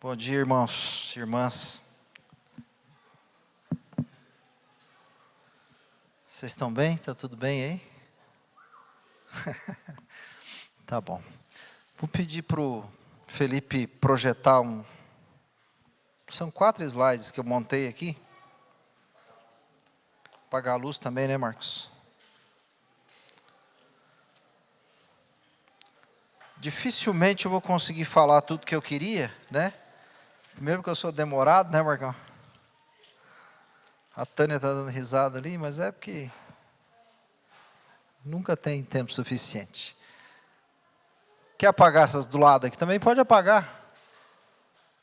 Bom dia, irmãos, irmãs. Vocês estão bem? Está tudo bem aí? Tá bom. Vou pedir para o Felipe projetar São 4 slides que eu montei aqui. Apagar a luz também, né, Marcos? Dificilmente eu vou conseguir falar tudo que eu queria, né? Primeiro que eu sou demorado, né, Marcão? A Tânia está dando risada ali, mas é porque nunca tem tempo suficiente. Quer apagar essas do lado aqui? Também pode apagar.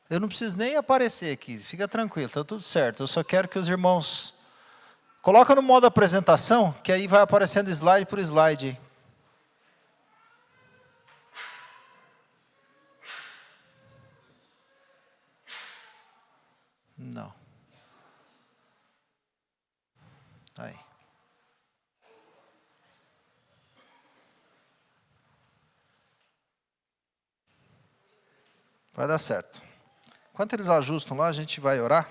Eu não preciso nem aparecer aqui, fica tranquilo, está tudo certo. Eu só quero que os irmãos... Coloca no modo apresentação, que aí vai aparecendo slide por slide. Não. Aí. Vai dar certo. Enquanto eles ajustam lá, a gente vai orar.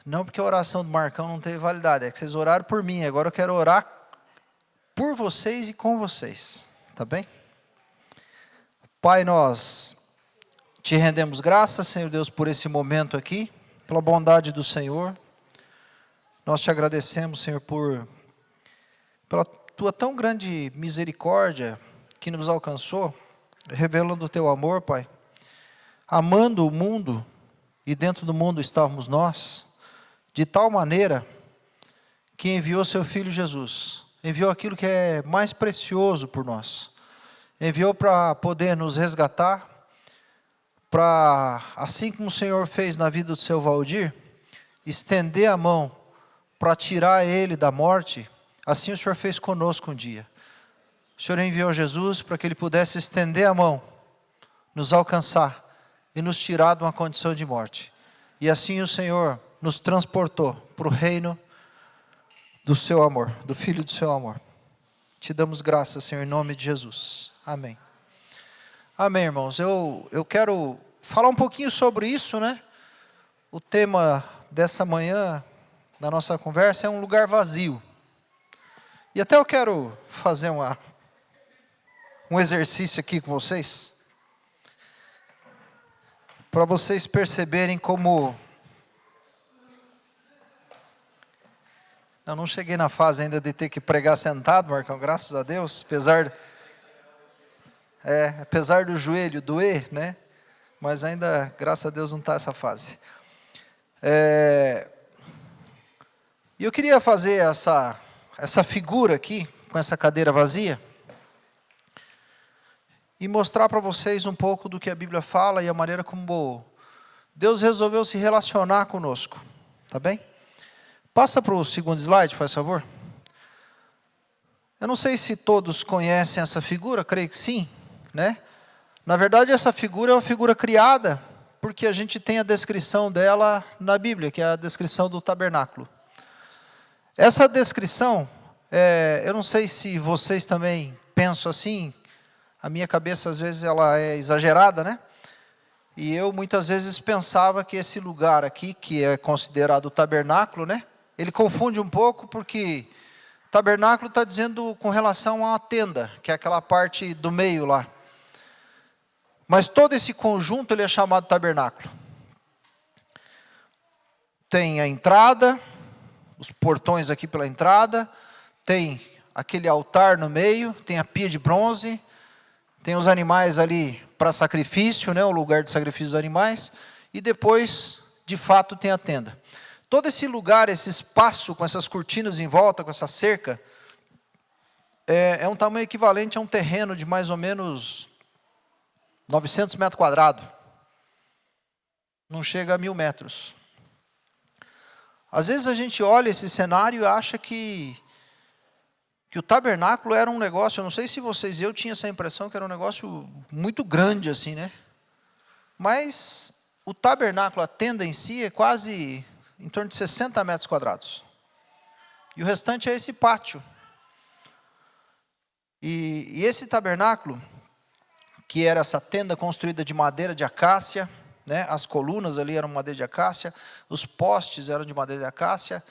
Não porque a oração do Marcão não teve validade, é que vocês oraram por mim. Agora eu quero orar por vocês e com vocês. Tá bem? Pai, nós te rendemos graças, Senhor Deus, por esse momento aqui, pela bondade do Senhor. Nós te agradecemos, Senhor, pela tua tão grande misericórdia que nos alcançou, revelando o teu amor, Pai. Amando o mundo, e dentro do mundo estávamos nós, de tal maneira que enviou seu Filho Jesus. Enviou aquilo que é mais precioso por nós. Enviou para poder nos resgatar, para, assim como o Senhor fez na vida do seu Valdir, estender a mão para tirar ele da morte, assim o Senhor fez conosco um dia. O Senhor enviou Jesus para que ele pudesse estender a mão, nos alcançar e nos tirar de uma condição de morte. E assim o Senhor nos transportou para o reino do seu amor, do Filho do seu amor. Te damos graças, Senhor, em nome de Jesus. Amém. Amém, irmãos. Eu quero falar um pouquinho sobre isso, né? O tema dessa manhã, da nossa conversa, é um lugar vazio. E até eu quero fazer um exercício aqui com vocês, para vocês perceberem como... Eu não cheguei na fase ainda de ter que pregar sentado, Marcão, graças a Deus, apesar do joelho doer, né? Mas ainda, graças a Deus, não está essa fase. E eu queria fazer essa figura aqui, com essa cadeira vazia, e mostrar para vocês um pouco do que a Bíblia fala e a maneira como Deus resolveu se relacionar conosco. Tá bem? Passa para o segundo slide, por favor. Eu não sei se todos conhecem essa figura, creio que sim, né? Na verdade, essa figura é uma figura criada, porque a gente tem a descrição dela na Bíblia, que é a descrição do tabernáculo. Essa descrição, eu não sei se vocês também pensam assim, a minha cabeça às vezes ela é exagerada, né? E eu muitas vezes pensava que esse lugar aqui, que é considerado o tabernáculo, né? Ele confunde um pouco porque tabernáculo está dizendo com relação a uma tenda, que é aquela parte do meio lá. Mas todo esse conjunto ele é chamado tabernáculo. Tem a entrada, os portões aqui pela entrada, tem aquele altar no meio, tem a pia de bronze, tem os animais ali para sacrifício, né, o lugar de sacrifício dos animais, e depois, de fato, tem a tenda. Todo esse lugar, esse espaço com essas cortinas em volta, com essa cerca, é um tamanho equivalente a um terreno de mais ou menos 900 metros quadrados. Não chega a 1000 metros. Às vezes a gente olha esse cenário e acha que o tabernáculo era um negócio, eu não sei se vocês, eu tinha essa impressão que era um negócio muito grande assim, né? Mas o tabernáculo, a tenda em si, é quase em torno de 60 metros quadrados. E o restante é esse pátio. E esse tabernáculo que era essa tenda construída de madeira de acácia, né? As colunas ali eram madeira de acácia, os postes eram de madeira de acácia,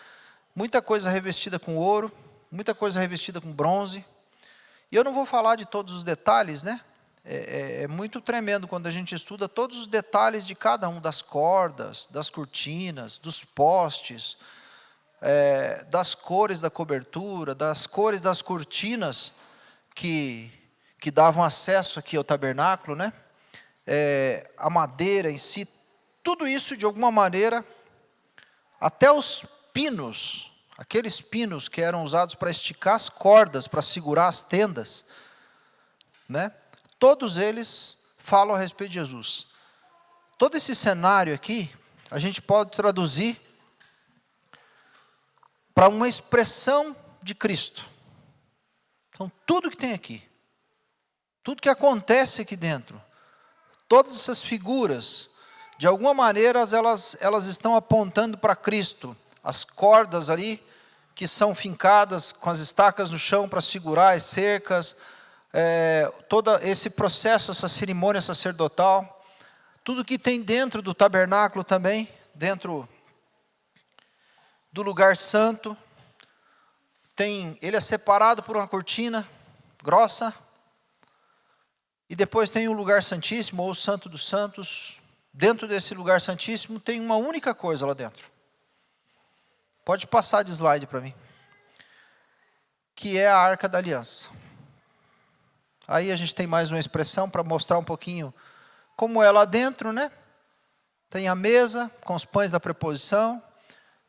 muita coisa revestida com ouro, muita coisa revestida com bronze. E eu não vou falar de todos os detalhes, né? É muito tremendo quando a gente estuda todos os detalhes de cada um, das cordas, das cortinas, dos postes, das cores da cobertura, das cores das cortinas que davam acesso aqui ao tabernáculo, né? A madeira em si, tudo isso de alguma maneira, até os pinos, aqueles pinos que eram usados para esticar as cordas, para segurar as tendas, né? Todos eles falam a respeito de Jesus. Todo esse cenário aqui, a gente pode traduzir para uma expressão de Cristo. Então, tudo que tem aqui, tudo que acontece aqui dentro, todas essas figuras, de alguma maneira, elas estão apontando para Cristo. As cordas ali, que são fincadas com as estacas no chão para segurar as cercas, todo esse processo, essa cerimônia sacerdotal, tudo que tem dentro do tabernáculo também, dentro do lugar santo, ele é separado por uma cortina grossa, e depois tem o lugar santíssimo, ou o santo dos santos. Dentro desse lugar santíssimo tem uma única coisa lá dentro. Pode passar de slide para mim. Que é a Arca da Aliança. Aí a gente tem mais uma expressão para mostrar um pouquinho como é lá dentro, né? Tem a mesa com os pães da preposição,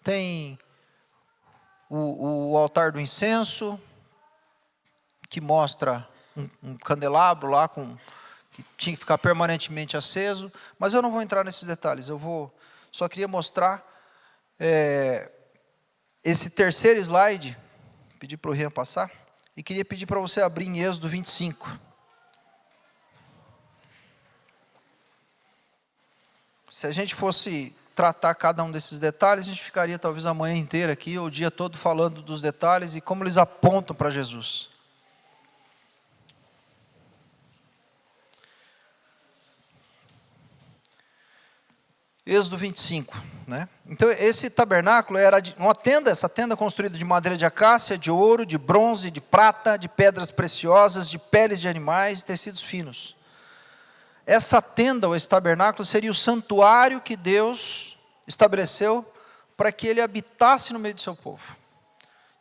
tem o altar do incenso, que mostra um candelabro lá, que tinha que ficar permanentemente aceso, mas eu não vou entrar nesses detalhes, só queria mostrar esse terceiro slide, pedir para o Rian passar, e queria pedir para você abrir em Êxodo 25. Se a gente fosse tratar cada um desses detalhes, a gente ficaria talvez a manhã inteira aqui, ou o dia todo falando dos detalhes e como eles apontam para Jesus. Êxodo 25, né? Então esse tabernáculo era uma tenda, essa tenda construída de madeira de acácia, de ouro, de bronze, de prata, de pedras preciosas, de peles de animais, tecidos finos. Essa tenda, ou esse tabernáculo, seria o santuário que Deus estabeleceu para que ele habitasse no meio do seu povo.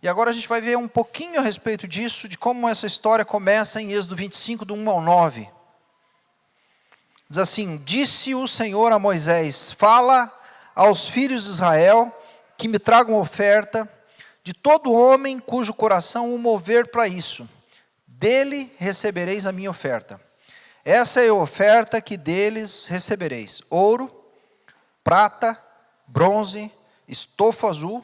E agora a gente vai ver um pouquinho a respeito disso, de como essa história começa em Êxodo 25, do 1 ao 9. Diz assim: disse o Senhor a Moisés: fala aos filhos de Israel que me tragam oferta de todo homem cujo coração o mover para isso. Dele recebereis a minha oferta. Essa é a oferta que deles recebereis: ouro, prata, bronze, estofo azul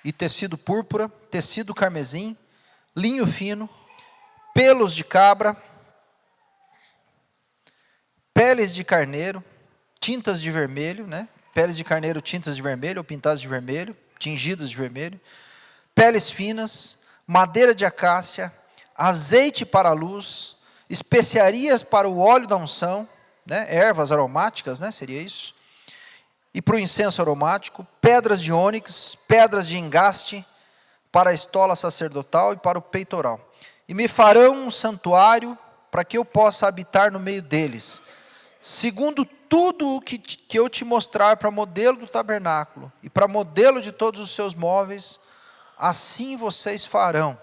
e tecido púrpura, tecido carmesim, linho fino, pelos de cabra, peles de carneiro, tintas de vermelho, né? Peles de carneiro, tintas de vermelho, ou pintadas de vermelho, tingidas de vermelho, peles finas, madeira de acácia, azeite para a luz, especiarias para o óleo da unção, né? Ervas aromáticas, né? Seria isso. E para o incenso aromático, pedras de ônix, pedras de engaste, para a estola sacerdotal e para o peitoral. E me farão um santuário para que eu possa habitar no meio deles, segundo tudo o que eu te mostrar para modelo do tabernáculo e para modelo de todos os seus móveis, assim vocês farão.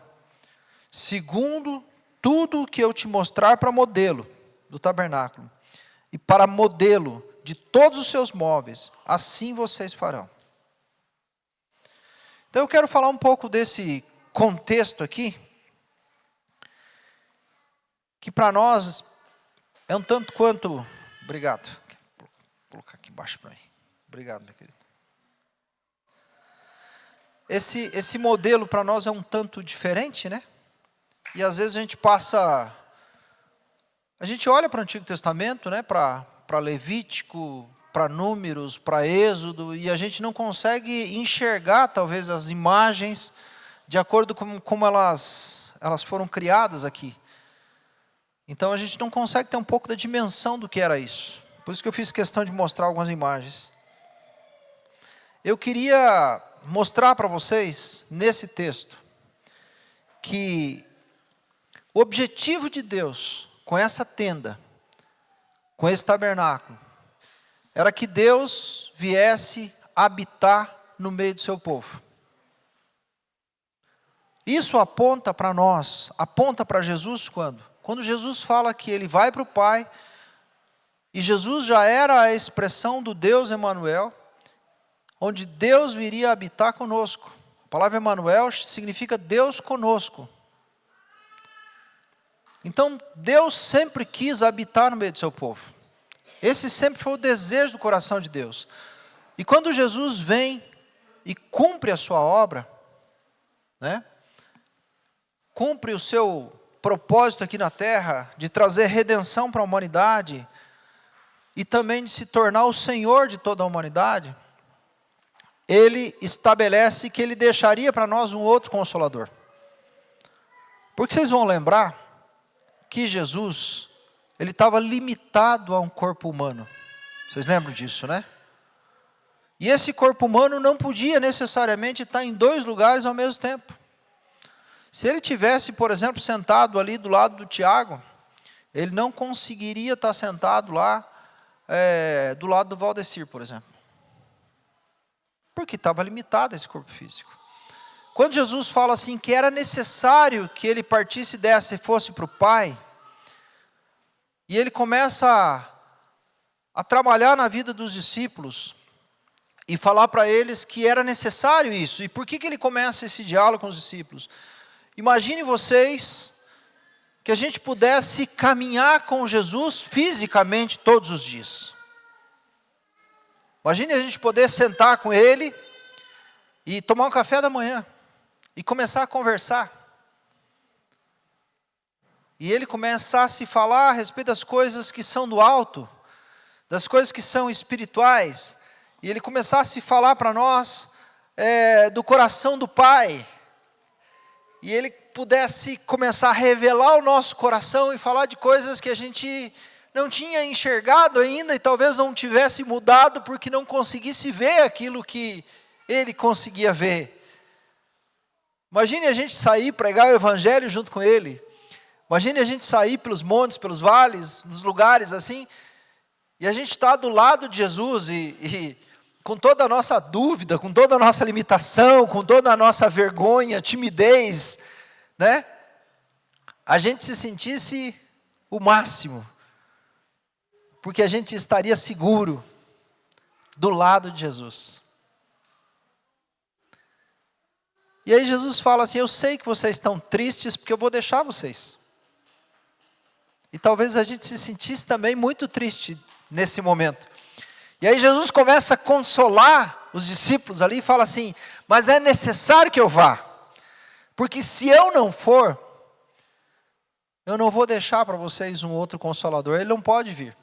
Segundo tudo o que eu te mostrar para modelo do tabernáculo e para modelo de todos os seus móveis, assim vocês farão. Então eu quero falar um pouco desse contexto aqui, que para nós é um tanto quanto... Obrigado. Vou colocar aqui embaixo para mim. Obrigado, meu querido. Esse modelo para nós é um tanto diferente, né? E às vezes a gente olha para o Antigo Testamento, né? Para Levítico, para Números, para Êxodo, e a gente não consegue enxergar talvez as imagens de acordo com como elas foram criadas aqui. Então a gente não consegue ter um pouco da dimensão do que era isso. Por isso que eu fiz questão de mostrar algumas imagens. Eu queria mostrar para vocês, nesse texto, que o objetivo de Deus com essa tenda, com esse tabernáculo, era que Deus viesse habitar no meio do seu povo. Isso aponta para nós, aponta para Jesus quando? Quando Jesus fala que ele vai para o Pai, e Jesus já era a expressão do Deus Emanuel, onde Deus viria habitar conosco. A palavra Emanuel significa Deus conosco. Então, Deus sempre quis habitar no meio do seu povo. Esse sempre foi o desejo do coração de Deus. E quando Jesus vem e cumpre a sua obra, né? Cumpre o seu propósito aqui na terra, de trazer redenção para a humanidade, e também de se tornar o Senhor de toda a humanidade, ele estabelece que ele deixaria para nós um outro Consolador. Porque vocês vão lembrar que Jesus, ele estava limitado a um corpo humano. Vocês lembram disso, né? E esse corpo humano não podia necessariamente estar em dois lugares ao mesmo tempo. Se ele tivesse, por exemplo, sentado ali do lado do Tiago, ele não conseguiria estar sentado lá do lado do Valdecir, por exemplo. Porque estava limitado esse corpo físico. Quando Jesus fala assim que era necessário que ele partisse dessa e fosse para o Pai, e ele começa a trabalhar na vida dos discípulos, e falar para eles que era necessário isso. E por que ele começa esse diálogo com os discípulos? Imagine vocês que a gente pudesse caminhar com Jesus fisicamente todos os dias. Imagine a gente poder sentar com ele e tomar um café da manhã e começar a conversar. E ele começar a se falar a respeito das coisas que são do alto, das coisas que são espirituais, e ele começar a se falar para nós do coração do Pai, e ele pudesse começar a revelar o nosso coração e falar de coisas que a gente não tinha enxergado ainda, e talvez não tivesse mudado, porque não conseguisse ver aquilo que ele conseguia ver. Imagine a gente sair, pregar o Evangelho junto com ele. Imagine a gente sair pelos montes, pelos vales, nos lugares assim, e a gente está do lado de Jesus, e com toda a nossa dúvida, com toda a nossa limitação, com toda a nossa vergonha, timidez, né? A gente se sentisse o máximo, porque a gente estaria seguro do lado de Jesus. E aí Jesus fala assim: eu sei que vocês estão tristes, porque eu vou deixar vocês. E talvez a gente se sentisse também muito triste nesse momento. E aí Jesus começa a consolar os discípulos ali e fala assim: mas é necessário que eu vá, porque se eu não for, eu não vou deixar para vocês um outro Consolador, ele não pode vir.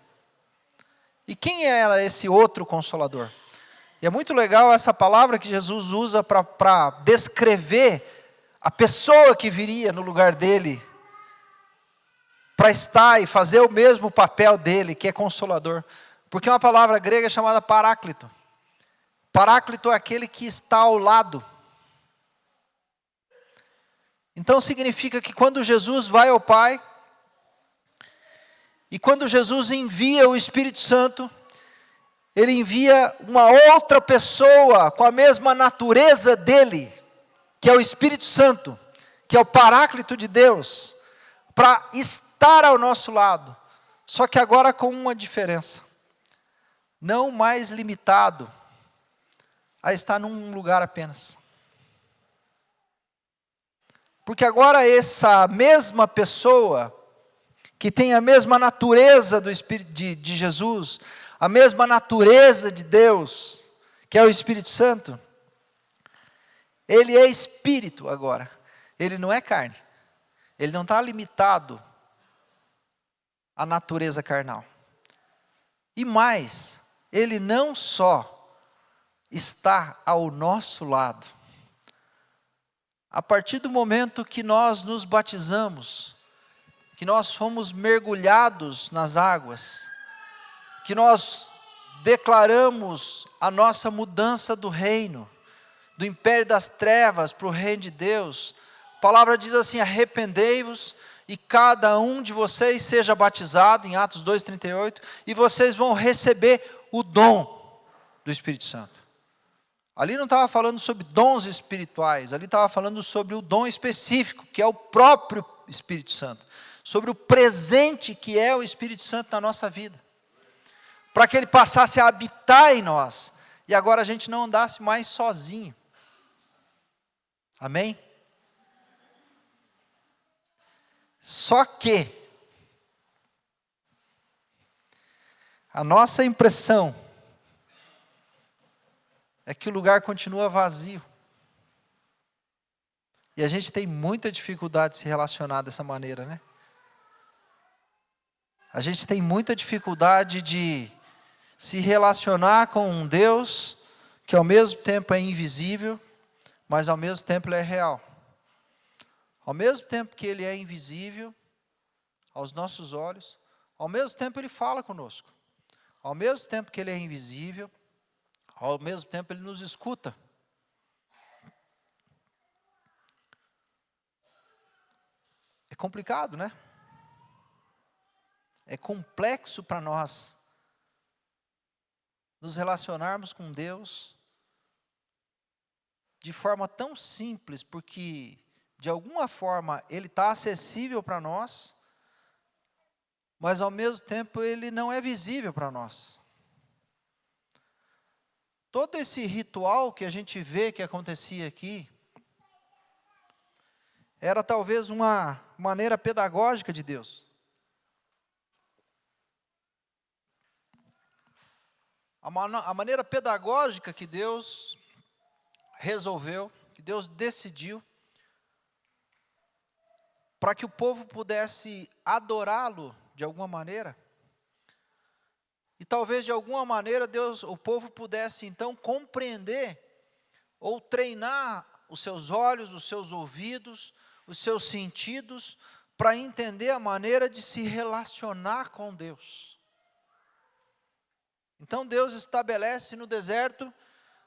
E quem era esse outro Consolador? E é muito legal essa palavra que Jesus usa para descrever a pessoa que viria no lugar dele, para estar e fazer o mesmo papel dele, que é Consolador. Porque é uma palavra grega chamada Paráclito. Paráclito é aquele que está ao lado. Então significa que quando Jesus vai ao Pai, e quando Jesus envia o Espírito Santo, ele envia uma outra pessoa com a mesma natureza dele, que é o Espírito Santo, que é o Paráclito de Deus, para estar ao nosso lado, só que agora com uma diferença. Não mais limitado a estar num lugar apenas. Porque agora essa mesma pessoa, que tem a mesma natureza do Espírito de Jesus, a mesma natureza de Deus, que é o Espírito Santo, ele é Espírito agora, ele não é carne, ele não está limitado à natureza carnal. E mais, ele não só está ao nosso lado. A partir do momento que nós nos batizamos, que nós fomos mergulhados nas águas, que nós declaramos a nossa mudança do reino, do império das trevas para o reino de Deus. A palavra diz assim: arrependei-vos e cada um de vocês seja batizado, em Atos 2,38, e vocês vão receber o dom do Espírito Santo. Ali não estava falando sobre dons espirituais, ali estava falando sobre o dom específico, que é o próprio Espírito Santo, sobre o presente que é o Espírito Santo na nossa vida, para que ele passasse a habitar em nós, e agora a gente não andasse mais sozinho. Amém? Só que a nossa impressão é que o lugar continua vazio. E a gente tem muita dificuldade de se relacionar dessa maneira, né? A gente tem muita dificuldade de se relacionar com um Deus que ao mesmo tempo é invisível, mas ao mesmo tempo ele é real. Ao mesmo tempo que ele é invisível aos nossos olhos, ao mesmo tempo ele fala conosco. Ao mesmo tempo que ele é invisível, ao mesmo tempo ele nos escuta. É complicado, né? É complexo para nós nos relacionarmos com Deus de forma tão simples, porque de alguma forma ele está acessível para nós, mas ao mesmo tempo ele não é visível para nós. Todo esse ritual que a gente vê que acontecia aqui, era talvez uma maneira pedagógica de Deus. A maneira pedagógica que Deus resolveu, que Deus decidiu, para que o povo pudesse adorá-lo de alguma maneira, e talvez de alguma maneira o povo pudesse então compreender, ou treinar os seus olhos, os seus ouvidos, os seus sentidos, para entender a maneira de se relacionar com Deus. Então Deus estabelece no deserto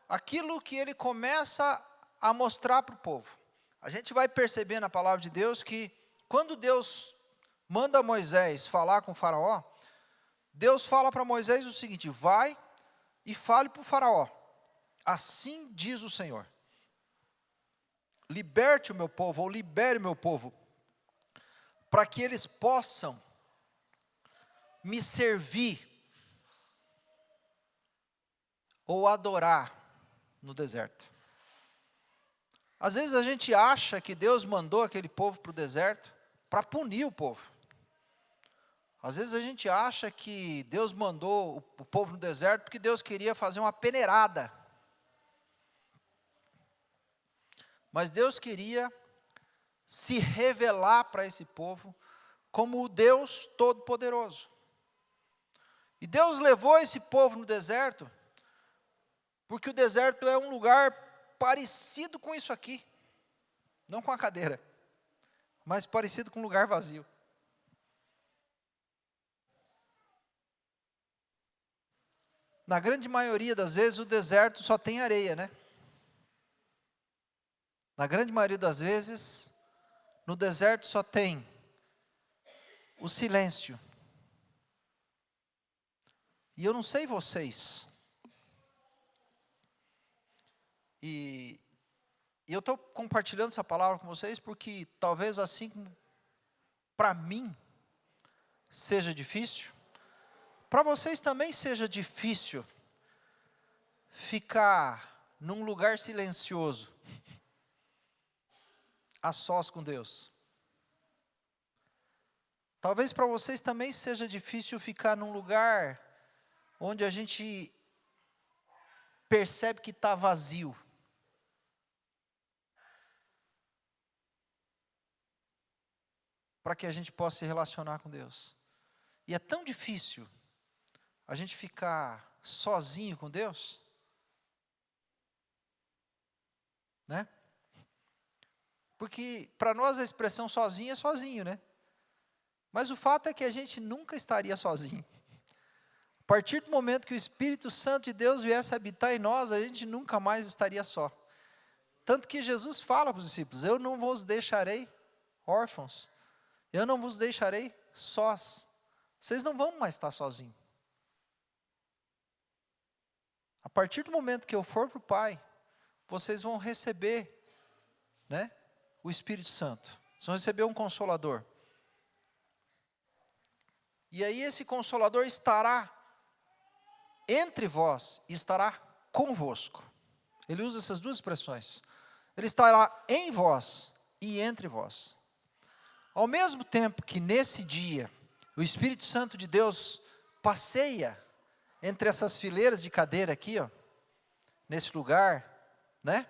aquilo que ele começa a mostrar para o povo. A gente vai perceber na palavra de Deus que quando Deus manda Moisés falar com o faraó, Deus fala para Moisés o seguinte: vai e fale para o faraó, assim diz o Senhor, liberte o meu povo, ou libere o meu povo, para que eles possam me servir, ou adorar no deserto. Às vezes a gente acha que Deus mandou aquele povo para o deserto para punir o povo. Às vezes a gente acha que Deus mandou o povo no deserto porque Deus queria fazer uma peneirada. Mas Deus queria se revelar para esse povo como o Deus Todo-Poderoso. E Deus levou esse povo no deserto porque o deserto é um lugar parecido com isso aqui. Não com a cadeira, mas parecido com um lugar vazio. Na grande maioria das vezes o deserto só tem areia, né? Na grande maioria das vezes, no deserto só tem o silêncio. E eu não sei vocês, e eu estou compartilhando essa palavra com vocês porque talvez assim como para mim seja difícil, para vocês também seja difícil ficar num lugar silencioso, a sós com Deus. Talvez para vocês também seja difícil ficar num lugar onde a gente percebe que está vazio. Para que a gente possa se relacionar com Deus. E é tão difícil a gente ficar sozinho com Deus, né? Porque para nós a expressão sozinho é sozinho, né? Mas o fato é que a gente nunca estaria sozinho. A partir do momento que o Espírito Santo de Deus viesse habitar em nós, a gente nunca mais estaria só. Tanto que Jesus fala para os discípulos: eu não vos deixarei órfãos, eu não vos deixarei sós. Vocês não vão mais estar sozinhos. A partir do momento que eu for para o Pai, vocês vão receber, né, o Espírito Santo. Vocês vão receber um Consolador. E aí esse Consolador estará entre vós e estará convosco. Ele usa essas duas expressões. Ele estará em vós e entre vós. Ao mesmo tempo que nesse dia, o Espírito Santo de Deus passeia entre essas fileiras de cadeira aqui, ó, nesse lugar, né?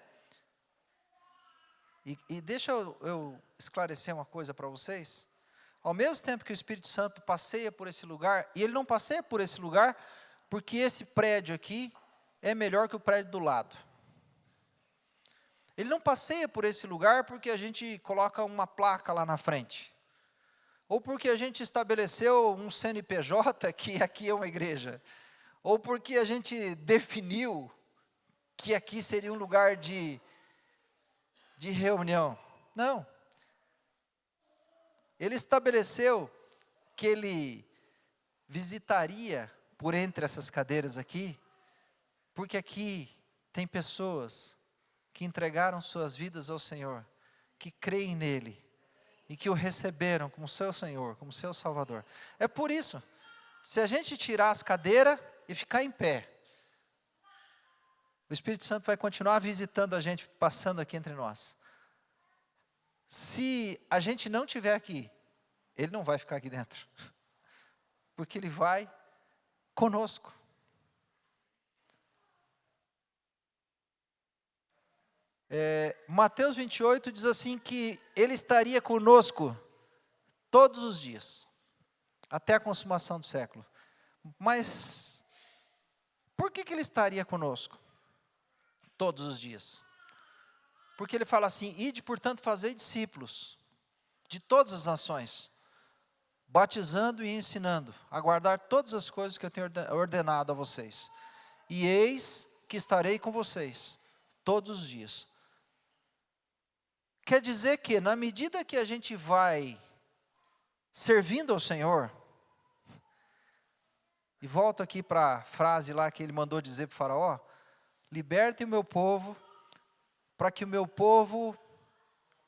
E deixa eu esclarecer uma coisa para vocês. Ao mesmo tempo que o Espírito Santo passeia por esse lugar, e ele não passeia por esse lugar porque esse prédio aqui é melhor que o prédio do lado. Ele não passeia por esse lugar porque a gente coloca uma placa lá na frente. Ou porque a gente estabeleceu um CNPJ que aqui é uma igreja. Ou porque a gente definiu que aqui seria um lugar de reunião. Não. Ele estabeleceu que ele visitaria por entre essas cadeiras aqui, porque aqui tem pessoas que entregaram suas vidas ao Senhor, que creem nele e que o receberam como seu Senhor, como seu Salvador. É por isso, se a gente tirar as cadeiras e ficar em pé, o Espírito Santo vai continuar visitando a gente, passando aqui entre nós. Se a gente não estiver aqui, ele não vai ficar aqui dentro, porque ele vai conosco. Mateus 28 diz assim que ele estaria conosco todos os dias, até a consumação do século. Mas, por que ele estaria conosco todos os dias? Porque ele fala assim: ide, portanto, fazei discípulos de todas as nações, batizando e ensinando a guardar todas as coisas que eu tenho ordenado a vocês. E eis que estarei com vocês todos os dias. Quer dizer que, na medida que a gente vai servindo ao Senhor, e volto aqui para a frase lá que ele mandou dizer para o faraó: liberte o meu povo, para que o meu povo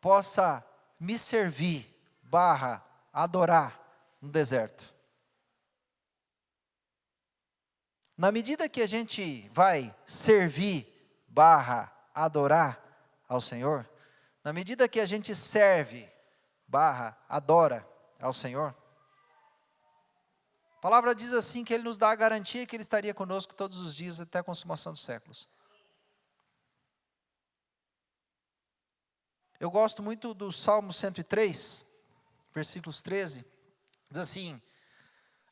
possa me servir, adorar no deserto. Na medida que a gente vai servir, adorar ao Senhor, na medida que a gente serve, adora ao Senhor, a palavra diz assim que ele nos dá a garantia que ele estaria conosco todos os dias até a consumação dos séculos. Eu gosto muito do Salmo 103, versículos 13, diz assim: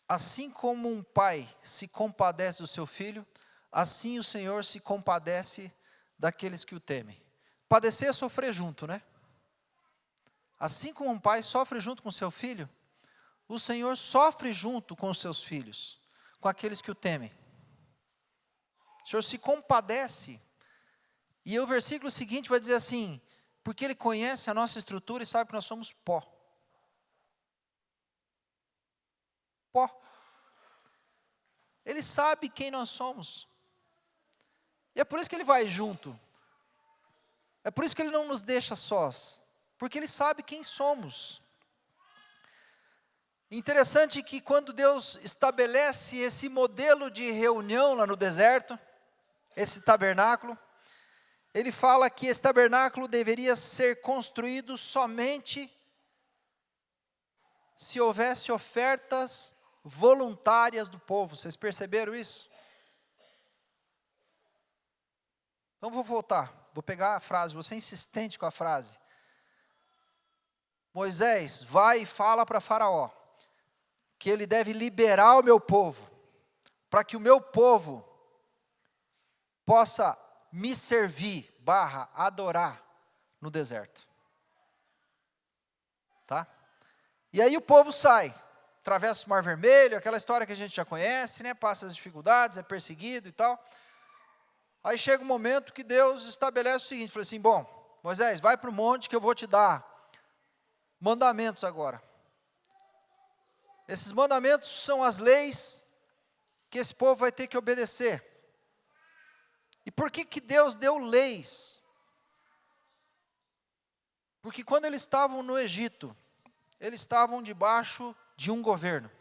assim como um pai se compadece do seu filho, assim o Senhor se compadece daqueles que o temem. Padecer é sofrer junto, né? Assim como um pai sofre junto com seu filho, o Senhor sofre junto com os seus filhos, com aqueles que o temem. O Senhor se compadece. E o versículo seguinte vai dizer assim: porque Ele conhece a nossa estrutura e sabe que nós somos pó. Pó. Ele sabe quem nós somos. E é por isso que Ele vai junto. É por isso que Ele não nos deixa sós. Porque Ele sabe quem somos. Interessante que quando Deus estabelece esse modelo de reunião lá no deserto, esse tabernáculo, Ele fala que esse tabernáculo deveria ser construído somente se houvesse ofertas voluntárias do povo. Vocês perceberam isso? Então vou voltar. Vou pegar a frase, vou ser insistente com a frase. Moisés, vai e fala para Faraó que ele deve liberar o meu povo, para que o meu povo possa me servir, adorar no deserto. Tá? E aí o povo sai, atravessa o Mar Vermelho, aquela história que a gente já conhece, né? Passa as dificuldades, é perseguido e tal. Aí chega um momento que Deus estabelece o seguinte, fala assim, bom, Moisés, vai para o monte que eu vou te dar mandamentos agora. Esses mandamentos são as leis que esse povo vai ter que obedecer. E por que Deus deu leis? Porque quando eles estavam no Egito, eles estavam debaixo de um governo,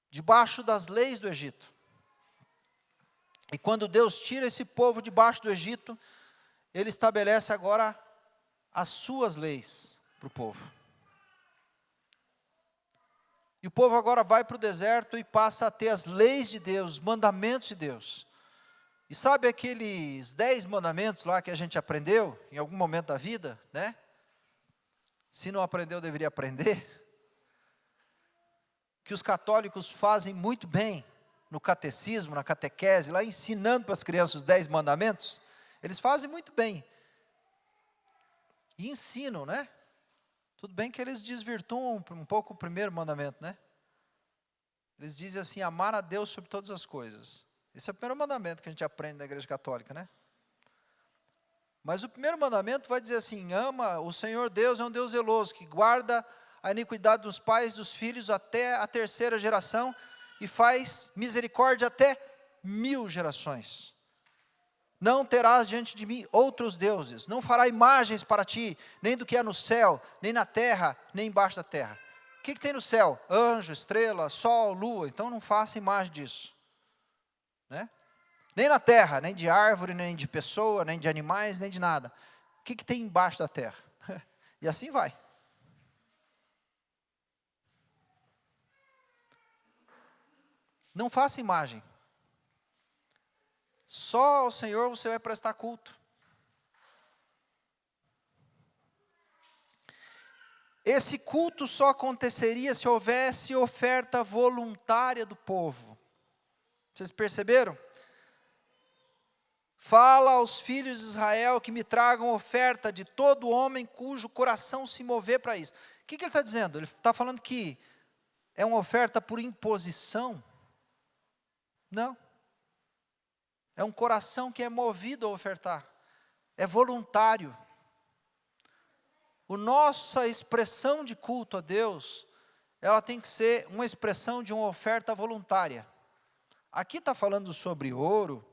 debaixo das leis do Egito. E quando Deus tira esse povo debaixo do Egito, Ele estabelece agora as suas leis para o povo. E o povo agora vai para o deserto e passa a ter as leis de Deus, os mandamentos de Deus. E sabe aqueles 10 mandamentos lá que a gente aprendeu em algum momento da vida, né? Se não aprendeu, deveria aprender. Que os católicos fazem muito bem no catecismo, na catequese, lá ensinando para as crianças os 10 mandamentos. Eles fazem muito bem. E ensinam, né? Tudo bem que eles desvirtuam um pouco o primeiro mandamento, né? Eles dizem assim, amar a Deus sobre todas as coisas. Esse é o primeiro mandamento que a gente aprende na igreja católica, né? Mas o primeiro mandamento vai dizer assim, ama, o Senhor Deus é um Deus zeloso, que guarda a iniquidade dos pais e dos filhos até a 3ª geração, e faz misericórdia até 1000 gerações. Não terás diante de mim outros deuses, não fará imagens para ti, nem do que há no céu, nem na terra, nem embaixo da terra. O que tem no céu? Anjo, estrela, sol, lua, então não faça imagem disso. Né? Nem na terra, nem de árvore, nem de pessoa, nem de animais, nem de nada. O que tem embaixo da terra? E assim vai. Não faça imagem. Só ao Senhor você vai prestar culto. Esse culto só aconteceria se houvesse oferta voluntária do povo. Vocês perceberam? Fala aos filhos de Israel que me tragam oferta de todo homem cujo coração se mover para isso. O que ele está dizendo? Ele está falando que é uma oferta por imposição? Não. É um coração que é movido a ofertar. É voluntário. A nossa expressão de culto a Deus, ela tem que ser uma expressão de uma oferta voluntária. Aqui está falando sobre ouro,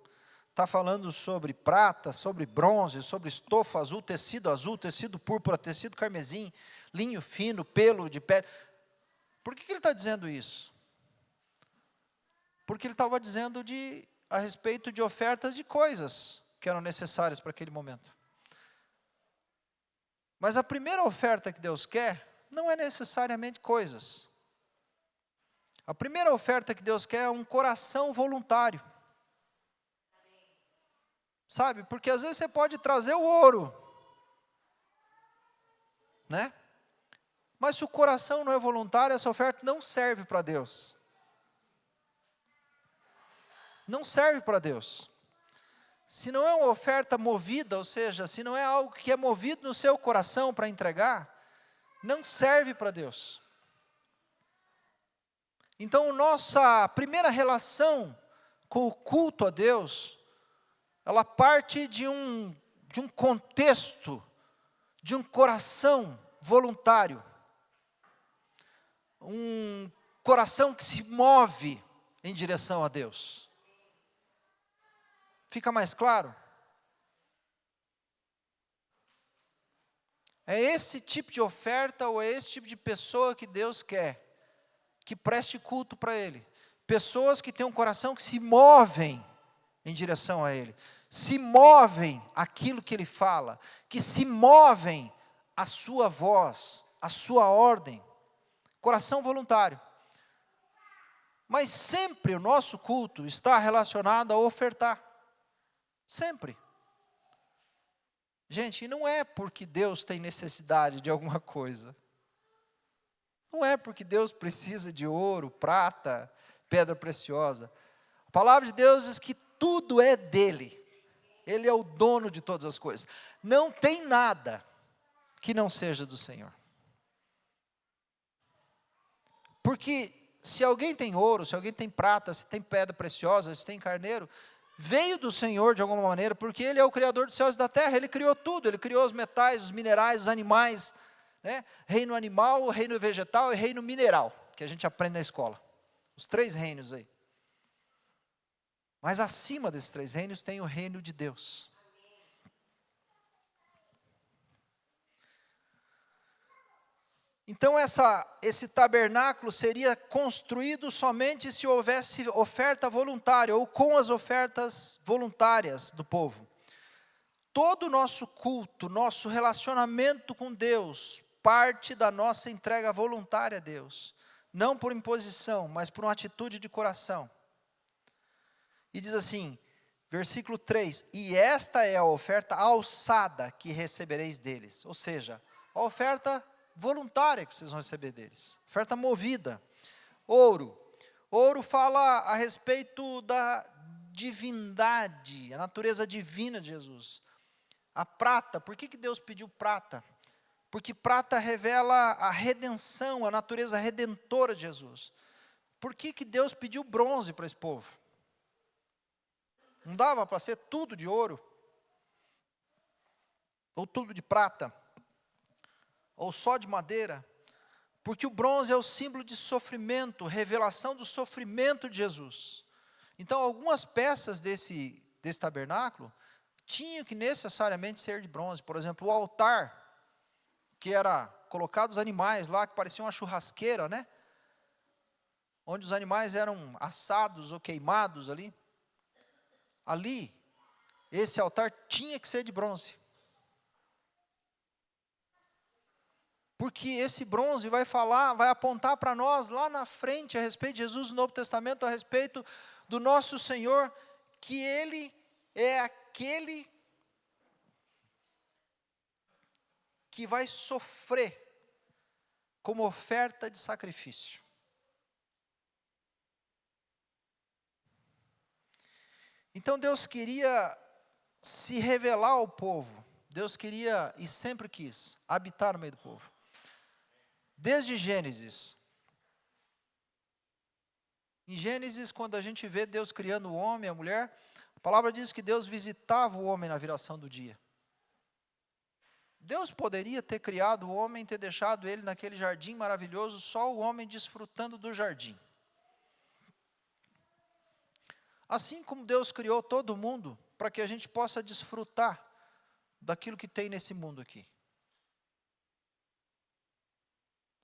está falando sobre prata, sobre bronze, sobre estofa azul, tecido púrpura, tecido carmesim, linho fino, pelo de pele. Por que ele está dizendo isso? Porque ele estava dizendo a respeito de ofertas de coisas que eram necessárias para aquele momento. Mas a primeira oferta que Deus quer não é necessariamente coisas. A primeira oferta que Deus quer é um coração voluntário. Sabe? Porque às vezes você pode trazer o ouro, né? Mas se o coração não é voluntário, essa oferta não serve para Deus. Não serve para Deus. Se não é uma oferta movida, ou seja, se não é algo que é movido no seu coração para entregar, não serve para Deus. Então, nossa primeira relação com o culto a Deus, ela parte de um contexto, de um coração voluntário. Um coração que se move em direção a Deus. Fica mais claro? É esse tipo de oferta ou é esse tipo de pessoa que Deus quer que preste culto para Ele. Pessoas que têm um coração que se movem em direção a Ele. Se movem aquilo que Ele fala. Que se movem a sua voz, a sua ordem. Coração voluntário. Mas sempre o nosso culto está relacionado a ofertar. Sempre. Gente, não é porque Deus tem necessidade de alguma coisa. Não é porque Deus precisa de ouro, prata, pedra preciosa. A palavra de Deus diz que tudo é dele. Ele é o dono de todas as coisas. Não tem nada que não seja do Senhor. Porque se alguém tem ouro, se alguém tem prata, se tem pedra preciosa, se tem carneiro, veio do Senhor de alguma maneira, porque Ele é o Criador dos céus e da terra, Ele criou tudo, Ele criou os metais, os minerais, os animais, né? Reino animal, reino vegetal e reino mineral, que a gente aprende na escola. Os 3 reinos aí. Mas acima desses 3 reinos tem o reino de Deus. Então esse tabernáculo seria construído somente se houvesse oferta voluntária, ou com as ofertas voluntárias do povo. Todo o nosso culto, nosso relacionamento com Deus, parte da nossa entrega voluntária a Deus. Não por imposição, mas por uma atitude de coração. E diz assim, versículo 3, e esta é a oferta alçada que recebereis deles. Ou seja, a oferta voluntária que vocês vão receber deles. Oferta movida. Ouro. Ouro fala a respeito da divindade, a natureza divina de Jesus. A prata, por que Deus pediu prata? Porque prata revela a redenção, a natureza redentora de Jesus. Por que Deus pediu bronze para esse povo? Não dava para ser tudo de ouro? Ou tudo de prata? Ou só de madeira? Porque o bronze é o símbolo de sofrimento, revelação do sofrimento de Jesus. Então, algumas peças desse tabernáculo tinham que necessariamente ser de bronze. Por exemplo, o altar, que era colocado os animais lá, que parecia uma churrasqueira, né? Onde os animais eram assados ou queimados ali. Ali, esse altar tinha que ser de bronze. Porque esse bronze vai apontar para nós lá na frente, a respeito de Jesus no Novo Testamento, a respeito do nosso Senhor, que Ele é aquele que vai sofrer como oferta de sacrifício. Então Deus queria se revelar ao povo, Deus queria e sempre quis habitar no meio do povo. Desde Gênesis. Em Gênesis, quando a gente vê Deus criando o homem e a mulher, a palavra diz que Deus visitava o homem na viração do dia. Deus poderia ter criado o homem, ter deixado ele naquele jardim maravilhoso, só o homem desfrutando do jardim. Assim como Deus criou todo mundo, para que a gente possa desfrutar daquilo que tem nesse mundo aqui.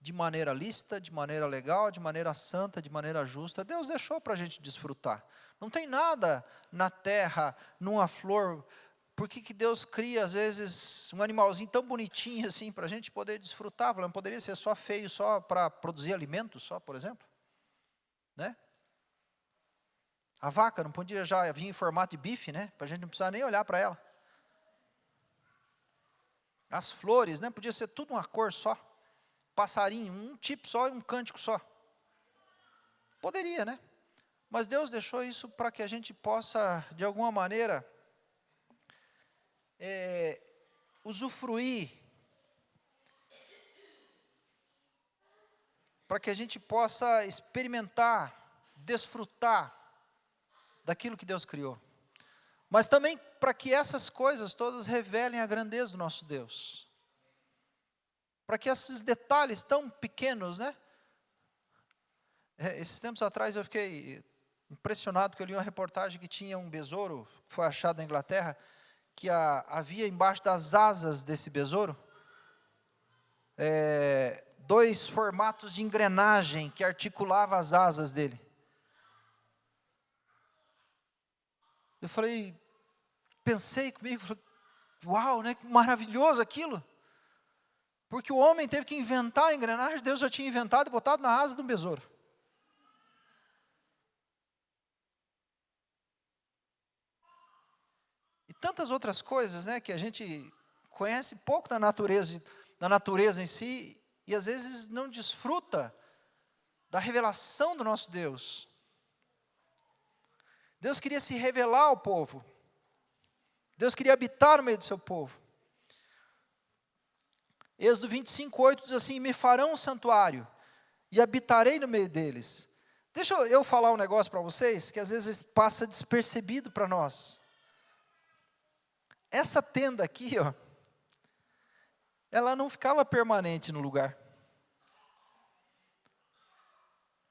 De maneira lícita, de maneira legal, de maneira santa, de maneira justa, Deus deixou para a gente desfrutar. Não tem nada na terra, numa flor. Por que Deus cria, às vezes, um animalzinho tão bonitinho assim, para a gente poder desfrutar? Não poderia ser só feio, só para produzir alimento, só, por exemplo? Né? A vaca não podia já vir em formato de bife, né? Para a gente não precisar nem olhar para ela. As flores, né? Podia ser tudo uma cor só. Passarinho, um tipo só e um cântico só. Poderia, né? Mas Deus deixou isso para que a gente possa, de alguma maneira, usufruir, para que a gente possa experimentar, desfrutar daquilo que Deus criou. Mas também para que essas coisas todas revelem a grandeza do nosso Deus. Para que esses detalhes tão pequenos, né? Esses tempos atrás eu fiquei impressionado, porque eu li uma reportagem que tinha um besouro, que foi achado na Inglaterra, que havia embaixo das asas desse besouro, 2 formatos de engrenagem que articulavam as asas dele. Eu pensei comigo, uau, né, que maravilhoso aquilo. Porque o homem teve que inventar a engrenagem, Deus já tinha inventado e botado na asa de um besouro. E tantas outras coisas, né, que a gente conhece pouco da natureza em si, e às vezes não desfruta da revelação do nosso Deus. Deus queria se revelar ao povo. Deus queria habitar no meio do seu povo. Êxodo 25:8 diz assim: me farão um santuário, e habitarei no meio deles. Deixa eu falar um negócio para vocês, que às vezes passa despercebido para nós. Essa tenda aqui, ó, ela não ficava permanente no lugar.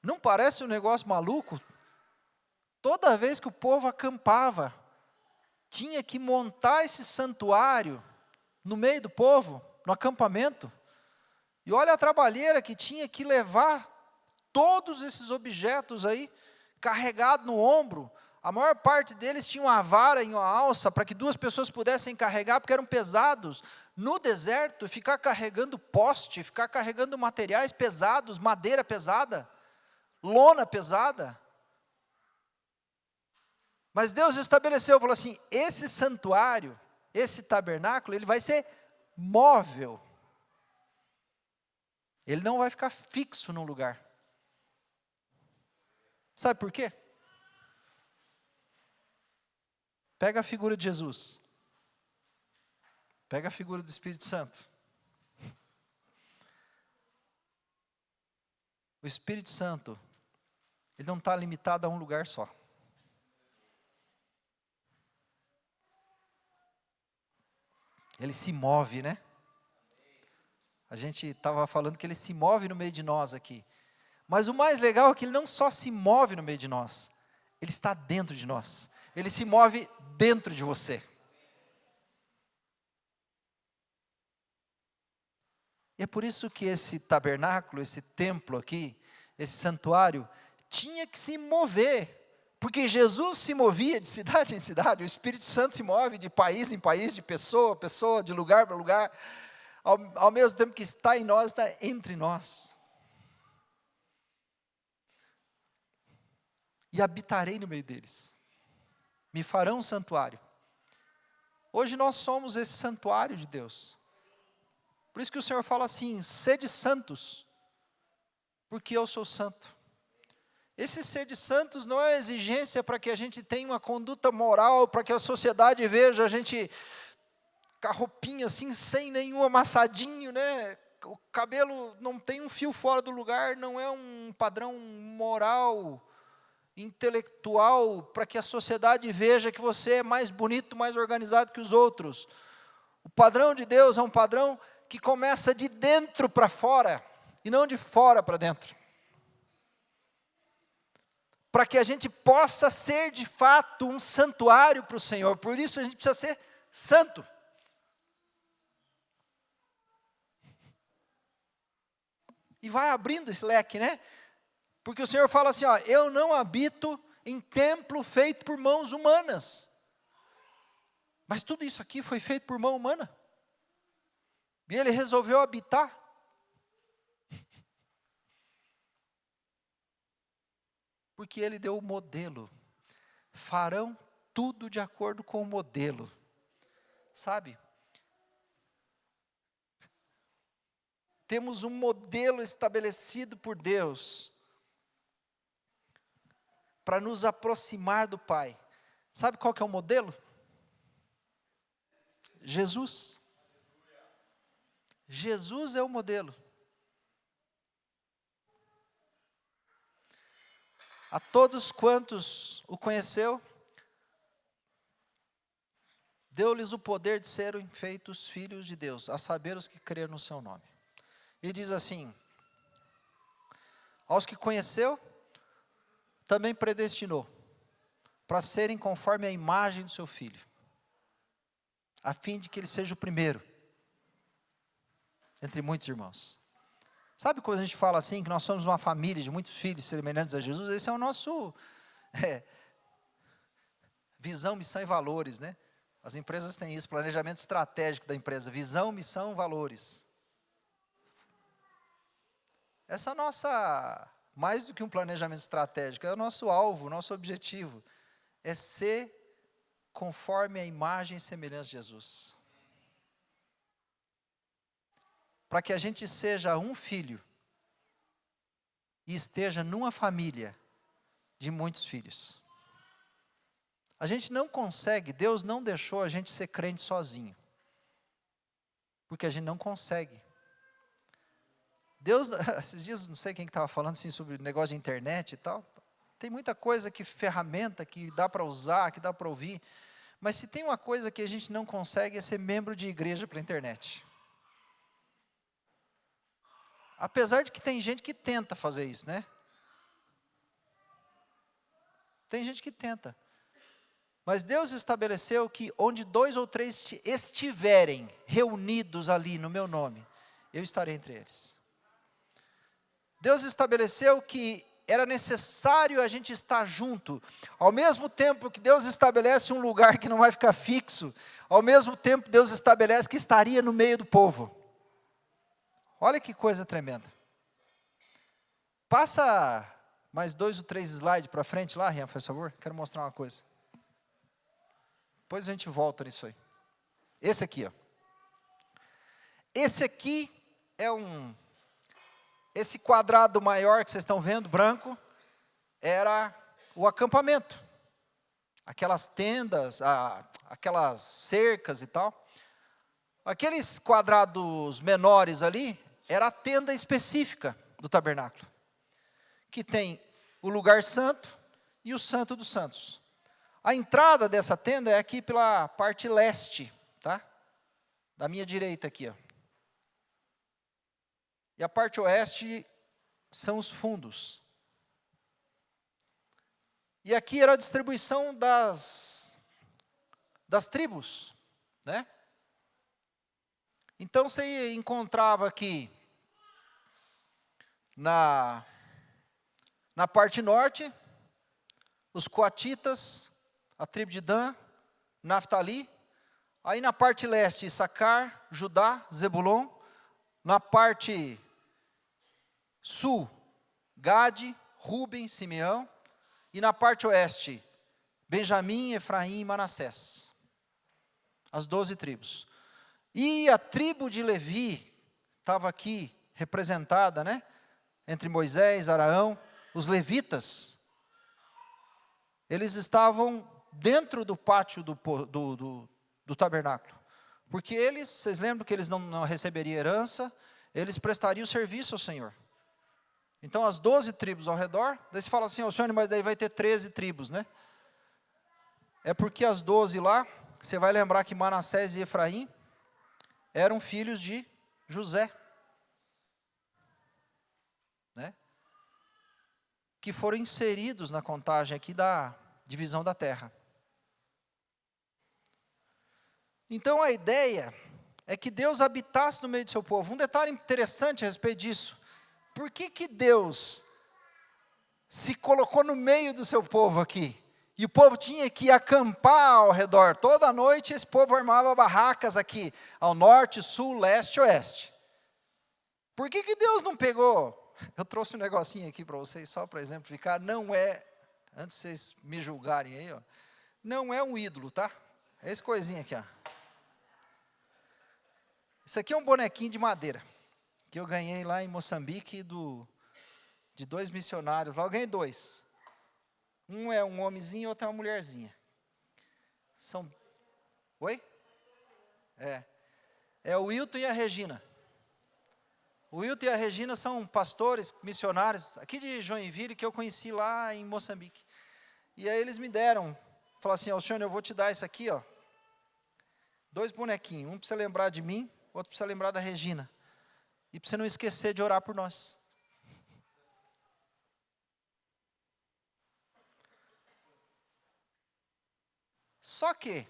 Não parece um negócio maluco? Toda vez que o povo acampava, tinha que montar esse santuário no meio do povo, no acampamento. E olha a trabalheira que tinha que levar todos esses objetos aí, carregado no ombro. A maior parte deles tinha uma vara e uma alça, para que duas pessoas pudessem carregar, porque eram pesados. No deserto, ficar carregando poste, ficar carregando materiais pesados, madeira pesada, lona pesada. Mas Deus estabeleceu, falou assim, esse santuário, esse tabernáculo, ele vai ser móvel. Ele não vai ficar fixo num lugar. Sabe por quê? Pega a figura de Jesus. Pega a figura do Espírito Santo. O Espírito Santo, ele não está limitado a um lugar só. Ele se move, né? A gente estava falando que ele se move no meio de nós aqui. Mas o mais legal é que ele não só se move no meio de nós, ele está dentro de nós. Ele se move dentro de você. E é por isso que esse tabernáculo, esse templo aqui, esse santuário, tinha que se mover. Porque Jesus se movia de cidade em cidade, o Espírito Santo se move de país em país, de pessoa a pessoa, de lugar para lugar. Ao mesmo tempo que está em nós, está entre nós. E habitarei no meio deles. Me farão um santuário. Hoje nós somos esse santuário de Deus. Por isso que o Senhor fala assim, sede santos, porque eu sou santo. Esse sede santos não é exigência para que a gente tenha uma conduta moral, para que a sociedade veja a gente com a roupinha assim, sem nenhum amassadinho, né? O cabelo não tem um fio fora do lugar, não é um padrão moral, intelectual, para que a sociedade veja que você é mais bonito, mais organizado que os outros. O padrão de Deus é um padrão que começa de dentro para fora, e não de fora para dentro. Para que a gente possa ser de fato um santuário para o Senhor, por isso a gente precisa ser santo. E vai abrindo esse leque, né? Porque o Senhor fala assim, ó, eu não habito em templo feito por mãos humanas. Mas tudo isso aqui foi feito por mão humana. E Ele resolveu habitar. Porque Ele deu o modelo. Farão tudo de acordo com o modelo. Sabe? Temos um modelo estabelecido por Deus para nos aproximar do Pai. Sabe qual que é o modelo? Jesus. Jesus é o modelo. A todos quantos o conheceu, deu-lhes o poder de serem feitos filhos de Deus, a saber os que creram no seu nome. E diz assim, aos que conheceu, também predestinou, para serem conforme a imagem do seu Filho, a fim de que ele seja o primeiro, entre muitos irmãos. Sabe quando a gente fala assim, que nós somos uma família de muitos filhos semelhantes a Jesus? Esse é o nosso visão, missão e valores, né? As empresas têm isso, planejamento estratégico da empresa, visão, missão, valores. Essa é a nossa, mais do que um planejamento estratégico, é o nosso alvo, o nosso objetivo, é ser conforme a imagem e semelhança de Jesus. Para que a gente seja um filho e esteja numa família de muitos filhos. A gente não consegue, Deus não deixou a gente ser crente sozinho. Porque a gente não consegue. Deus, esses dias, não sei quem que estava falando assim sobre o negócio de internet e tal. Tem muita coisa que ferramenta que dá para usar, que dá para ouvir. Mas se tem uma coisa que a gente não consegue é ser membro de igreja pela internet. Apesar de que tem gente que tenta fazer isso, né? Tem gente que tenta. Mas Deus estabeleceu que onde 2 ou 3 estiverem reunidos ali no meu nome, eu estarei entre eles. Deus estabeleceu que era necessário a gente estar junto. Ao mesmo tempo que Deus estabelece um lugar que não vai ficar fixo, ao mesmo tempo Deus estabelece que estaria no meio do povo. Olha que coisa tremenda. Passa mais 2 ou 3 slides para frente lá, Rian, por favor. Quero mostrar uma coisa. Depois a gente volta nisso aí. Esse aqui, ó. Esse aqui é esse quadrado maior que vocês estão vendo, branco, era o acampamento. Aquelas tendas, aquelas cercas e tal. Aqueles quadrados menores ali, era a tenda específica do tabernáculo. Que tem o lugar santo e o santo dos santos. A entrada dessa tenda é aqui pela parte leste, tá? Da minha direita aqui, ó. E a parte oeste são os fundos. E aqui era a distribuição das tribos, né? Então você encontrava aqui na parte norte, os coatitas, a tribo de Dan, Naftali. Aí na parte leste, Issacar, Judá, Zebulon. Na parte sul, Gade, Ruben, Simeão. E na parte oeste, Benjamim, Efraim e Manassés. As 12 tribos. E a tribo de Levi estava aqui representada, né? Entre Moisés, Araão, os levitas. Eles estavam dentro do pátio do tabernáculo. Porque vocês lembram que eles não receberiam herança, eles prestariam serviço ao Senhor. Então, as 12 tribos ao redor, daí você fala assim, ô Senhor, mas daí vai ter 13 tribos, né? É porque as 12 lá, você vai lembrar que Manassés e Efraim eram filhos de José, né? Que foram inseridos na contagem aqui da divisão da terra. Então a ideia é que Deus habitasse no meio do seu povo. Um detalhe interessante a respeito disso. Por que Deus se colocou no meio do seu povo aqui? E o povo tinha que acampar ao redor. Toda noite esse povo armava barracas aqui, ao norte, sul, leste e oeste. Por que Deus não pegou? Eu trouxe um negocinho aqui para vocês, só para exemplificar. Não é, antes de vocês me julgarem aí, ó, não é um ídolo, tá? É esse coisinho aqui, ó. Isso aqui é um bonequinho de madeira, que eu ganhei lá em Moçambique de 2 missionários. Lá eu ganhei 2. Um é um homenzinho e outro é uma mulherzinha. Oi? É o Wilton e a Regina. O Wilton e a Regina são pastores, missionários, aqui de Joinville, que eu conheci lá em Moçambique. E aí eles me deram, falaram assim, ó, senhor, eu vou te dar isso aqui, ó. 2 bonequinhos, um para você lembrar de mim, outro para você lembrar da Regina. E para você não esquecer de orar por nós. Só que,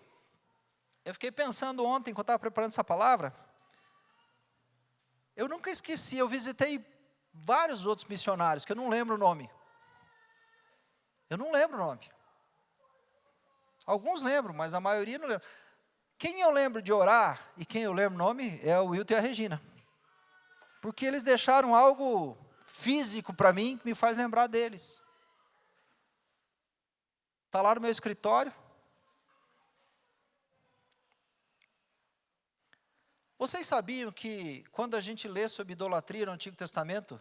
eu fiquei pensando ontem, quando estava preparando essa palavra, eu nunca esqueci, eu visitei vários outros missionários, que eu não lembro o nome. Eu não lembro o nome. Alguns lembro, mas a maioria não lembro. Quem eu lembro de orar, e quem eu lembro o nome, é o Wilton e a Regina. Porque eles deixaram algo físico para mim, que me faz lembrar deles. Está lá no meu escritório. Vocês sabiam que quando a gente lê sobre idolatria no Antigo Testamento,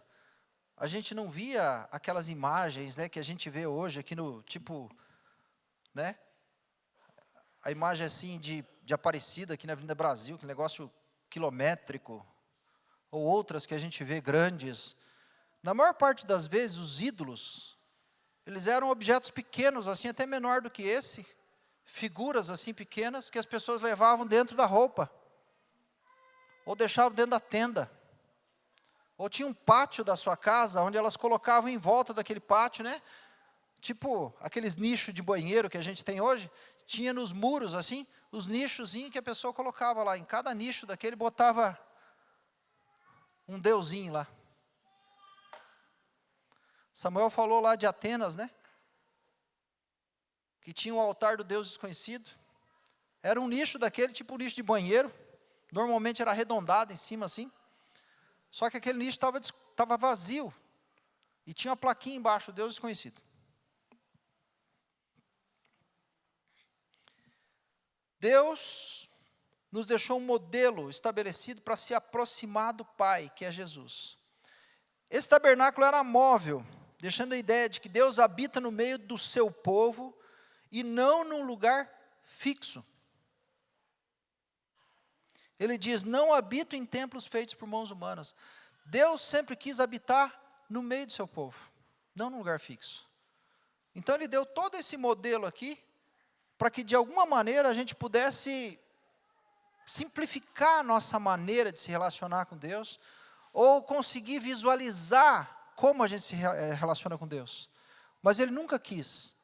a gente não via aquelas imagens, né, que a gente vê hoje aqui no tipo, né? A imagem assim de Aparecida aqui na Avenida Brasil, que negócio quilométrico, ou outras que a gente vê grandes, na maior parte das vezes os ídolos, eles eram objetos pequenos, assim, até menor do que esse, figuras assim pequenas que as pessoas levavam dentro da roupa, ou deixavam dentro da tenda, ou tinha um pátio da sua casa, onde elas colocavam em volta daquele pátio, né? Tipo aqueles nichos de banheiro que a gente tem hoje, tinha nos muros assim, os nichozinhos que a pessoa colocava lá, em cada nicho daquele botava um deusinho lá. Samuel falou lá de Atenas, né? Que tinha o altar do Deus desconhecido. Era um nicho daquele, tipo um nicho de banheiro. Normalmente era arredondado em cima assim. Só que aquele nicho estava vazio. E tinha uma plaquinha embaixo, Deus desconhecido. Deus nos deixou um modelo estabelecido para se aproximar do Pai, que é Jesus. Esse tabernáculo era móvel, deixando a ideia de que Deus habita no meio do seu povo e não num lugar fixo. Ele diz, não habito em templos feitos por mãos humanas. Deus sempre quis habitar no meio do seu povo, não num lugar fixo. Então ele deu todo esse modelo aqui, para que de alguma maneira a gente pudesse simplificar a nossa maneira de se relacionar com Deus, ou conseguir visualizar como a gente se relaciona com Deus. Mas ele nunca quis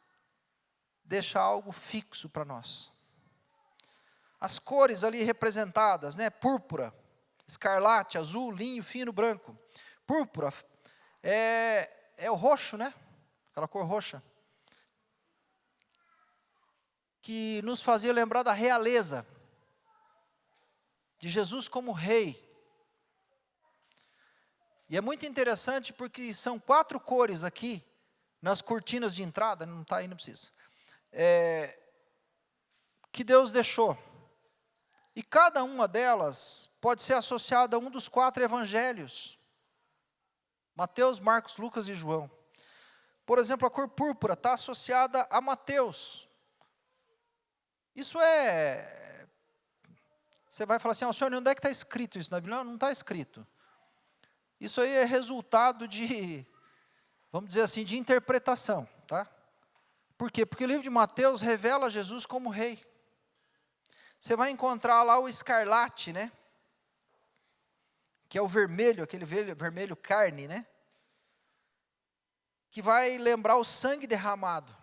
deixar algo fixo para nós. As cores ali representadas, né? Púrpura, escarlate, azul, linho, fino, branco. Púrpura é o roxo, né? Aquela cor roxa. Que nos fazia lembrar da realeza, de Jesus como rei. E é muito interessante porque são 4 cores aqui, nas cortinas de entrada, não está aí, não precisa, que Deus deixou. E cada uma delas pode ser associada a um dos 4 evangelhos, Mateus, Marcos, Lucas e João. Por exemplo, a cor púrpura está associada a Mateus. Isso você vai falar assim, senhor, onde é que está escrito isso na Bíblia? Não está escrito. Isso aí é resultado de, vamos dizer assim, de interpretação, tá? Por quê? Porque o livro de Mateus revela Jesus como rei. Você vai encontrar lá o escarlate, né? Que é o vermelho, aquele vermelho carne, né? Que vai lembrar o sangue derramado.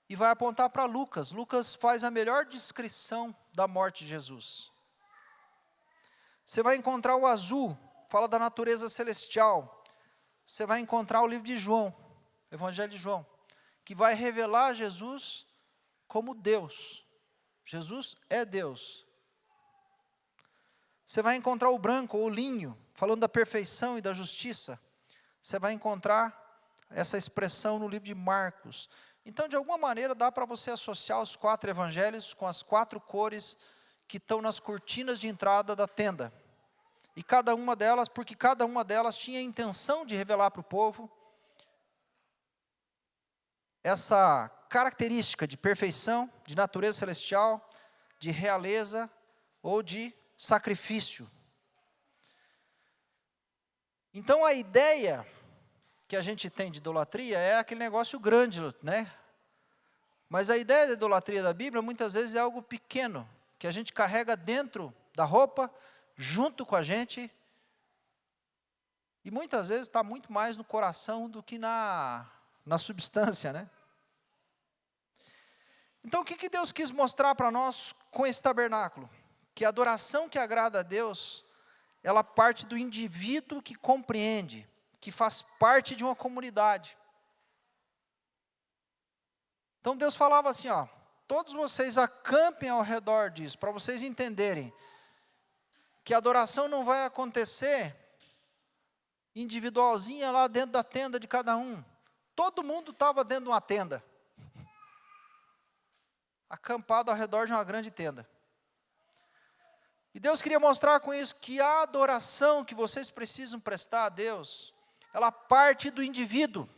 E vai apontar para Lucas. Lucas faz a melhor descrição da morte de Jesus. Você vai encontrar o azul, fala da natureza celestial. Você vai encontrar o livro de João, Evangelho de João, que vai revelar Jesus como Deus. Jesus é Deus. Você vai encontrar o branco, ou o linho, falando da perfeição e da justiça. Você vai encontrar essa expressão no livro de Marcos. Então, de alguma maneira, dá para você associar os 4 evangelhos com as 4 cores que estão nas cortinas de entrada da tenda. E cada uma delas, porque cada uma delas tinha a intenção de revelar para o povo essa característica de perfeição, de natureza celestial, de realeza ou de sacrifício. Então a ideia que a gente tem de idolatria é aquele negócio grande, né? Mas a ideia da idolatria da Bíblia muitas vezes é algo pequeno, que a gente carrega dentro da roupa, junto com a gente, e muitas vezes está muito mais no coração do que na substância, né? Então o que Deus quis mostrar para nós com esse tabernáculo? Que a adoração que agrada a Deus, ela parte do indivíduo que compreende, que faz parte de uma comunidade. Então Deus falava assim, todos vocês acampem ao redor disso, para vocês entenderem que a adoração não vai acontecer individualzinha lá dentro da tenda de cada um. Todo mundo estava dentro de uma tenda, acampado ao redor de uma grande tenda. E Deus queria mostrar com isso que a adoração que vocês precisam prestar a Deus, ela parte do indivíduo,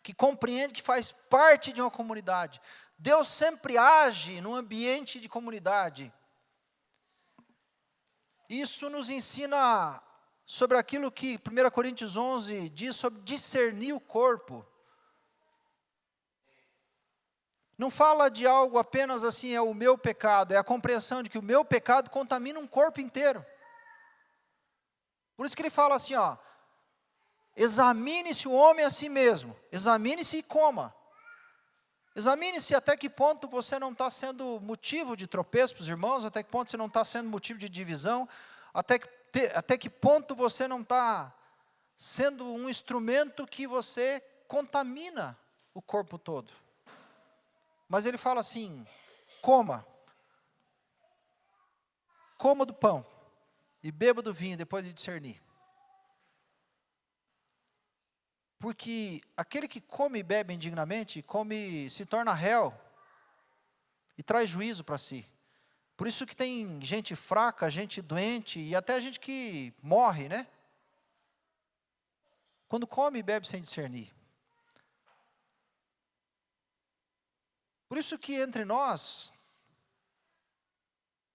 que compreende que faz parte de uma comunidade. Deus sempre age num ambiente de comunidade. Isso nos ensina sobre aquilo que 1 Coríntios 11 diz sobre discernir o corpo. Não fala de algo apenas assim, é o meu pecado, é a compreensão de que o meu pecado contamina um corpo inteiro. Por isso que ele fala assim, ó, examine-se o homem a si mesmo, examine-se e coma. Examine-se até que ponto você não está sendo motivo de tropeço para os irmãos, até que ponto você não está sendo motivo de divisão, até que ponto você não está sendo um instrumento que você contamina o corpo todo. Mas ele fala assim, coma do pão e beba do vinho depois de discernir. Porque aquele que come e bebe indignamente, se torna réu e traz juízo para si. Por isso que tem gente fraca, gente doente e até gente que morre, né? Quando come e bebe sem discernir. Por isso que entre nós,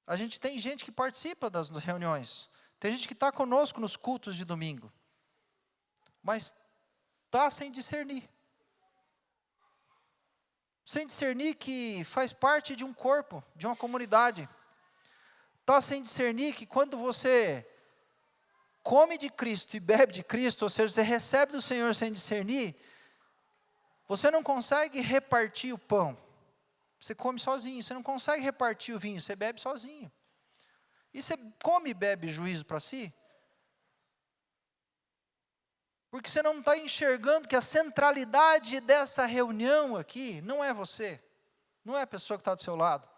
a gente tem gente que participa das reuniões. Tem gente que está conosco nos cultos de domingo. Mas está sem discernir. Sem discernir que faz parte de um corpo, de uma comunidade. Está sem discernir que quando você come de Cristo e bebe de Cristo, ou seja, você recebe do Senhor sem discernir, você não consegue repartir o pão. Você come sozinho, você não consegue repartir o vinho, você bebe sozinho. E você come e bebe juízo para si? Porque você não está enxergando que a centralidade dessa reunião aqui não é você, não é a pessoa que está do seu lado.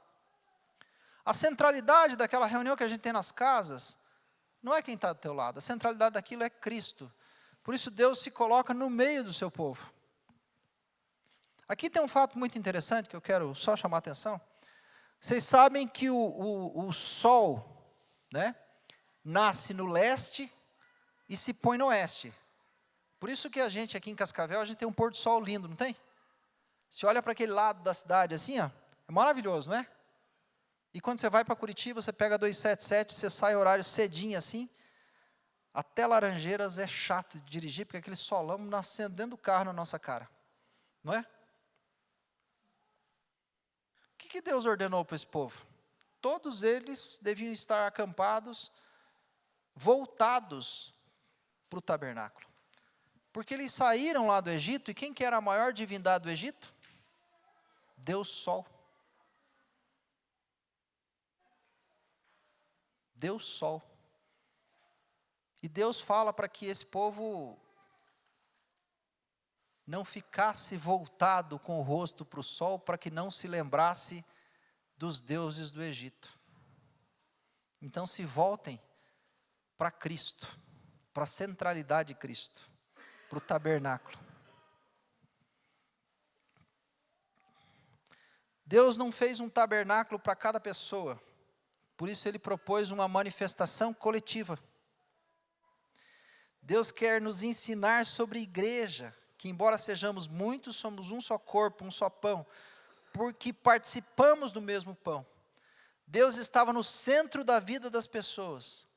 A centralidade daquela reunião que a gente tem nas casas, não é quem está do teu lado, a centralidade daquilo é Cristo. Por isso Deus se coloca no meio do seu povo. Aqui tem um fato muito interessante que eu quero só chamar a atenção. Vocês sabem que o sol, né, nasce no leste e se põe no oeste. Por isso que a gente aqui em Cascavel, a gente tem um pôr do sol lindo, não tem? Você olha para aquele lado da cidade assim, ó, é maravilhoso, não é? E quando você vai para Curitiba, você pega 277, você sai horário cedinho assim, até Laranjeiras é chato de dirigir, porque aquele solão nascendo dentro do carro na nossa cara, não é? O que Deus ordenou para esse povo? Todos eles deviam estar acampados, voltados para o tabernáculo. Porque eles saíram lá do Egito, e quem que era a maior divindade do Egito? Deus Sol. Deus Sol. E Deus fala para que esse povo não ficasse voltado com o rosto para o sol, para que não se lembrasse dos deuses do Egito. Então se voltem para Cristo, para a centralidade de Cristo, para o tabernáculo. Deus não fez um tabernáculo para cada pessoa, por isso Ele propôs uma manifestação coletiva. Deus quer nos ensinar sobre igreja, que embora sejamos muitos, somos um só corpo, um só pão, porque participamos do mesmo pão. Deus estava no centro da vida das pessoas.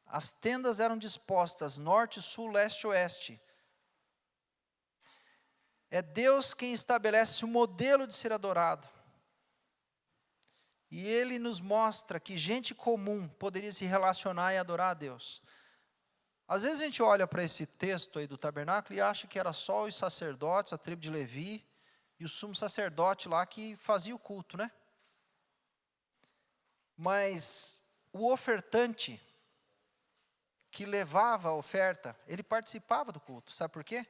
As tendas eram dispostas, norte, sul, leste, oeste. É Deus quem estabelece o modelo de ser adorado. E Ele nos mostra que gente comum poderia se relacionar e adorar a Deus. Às vezes a gente olha para esse texto aí do tabernáculo e acha que era só os sacerdotes, a tribo de Levi, e o sumo sacerdote lá que fazia o culto, né? Mas o ofertante que levava a oferta, ele participava do culto, sabe por quê?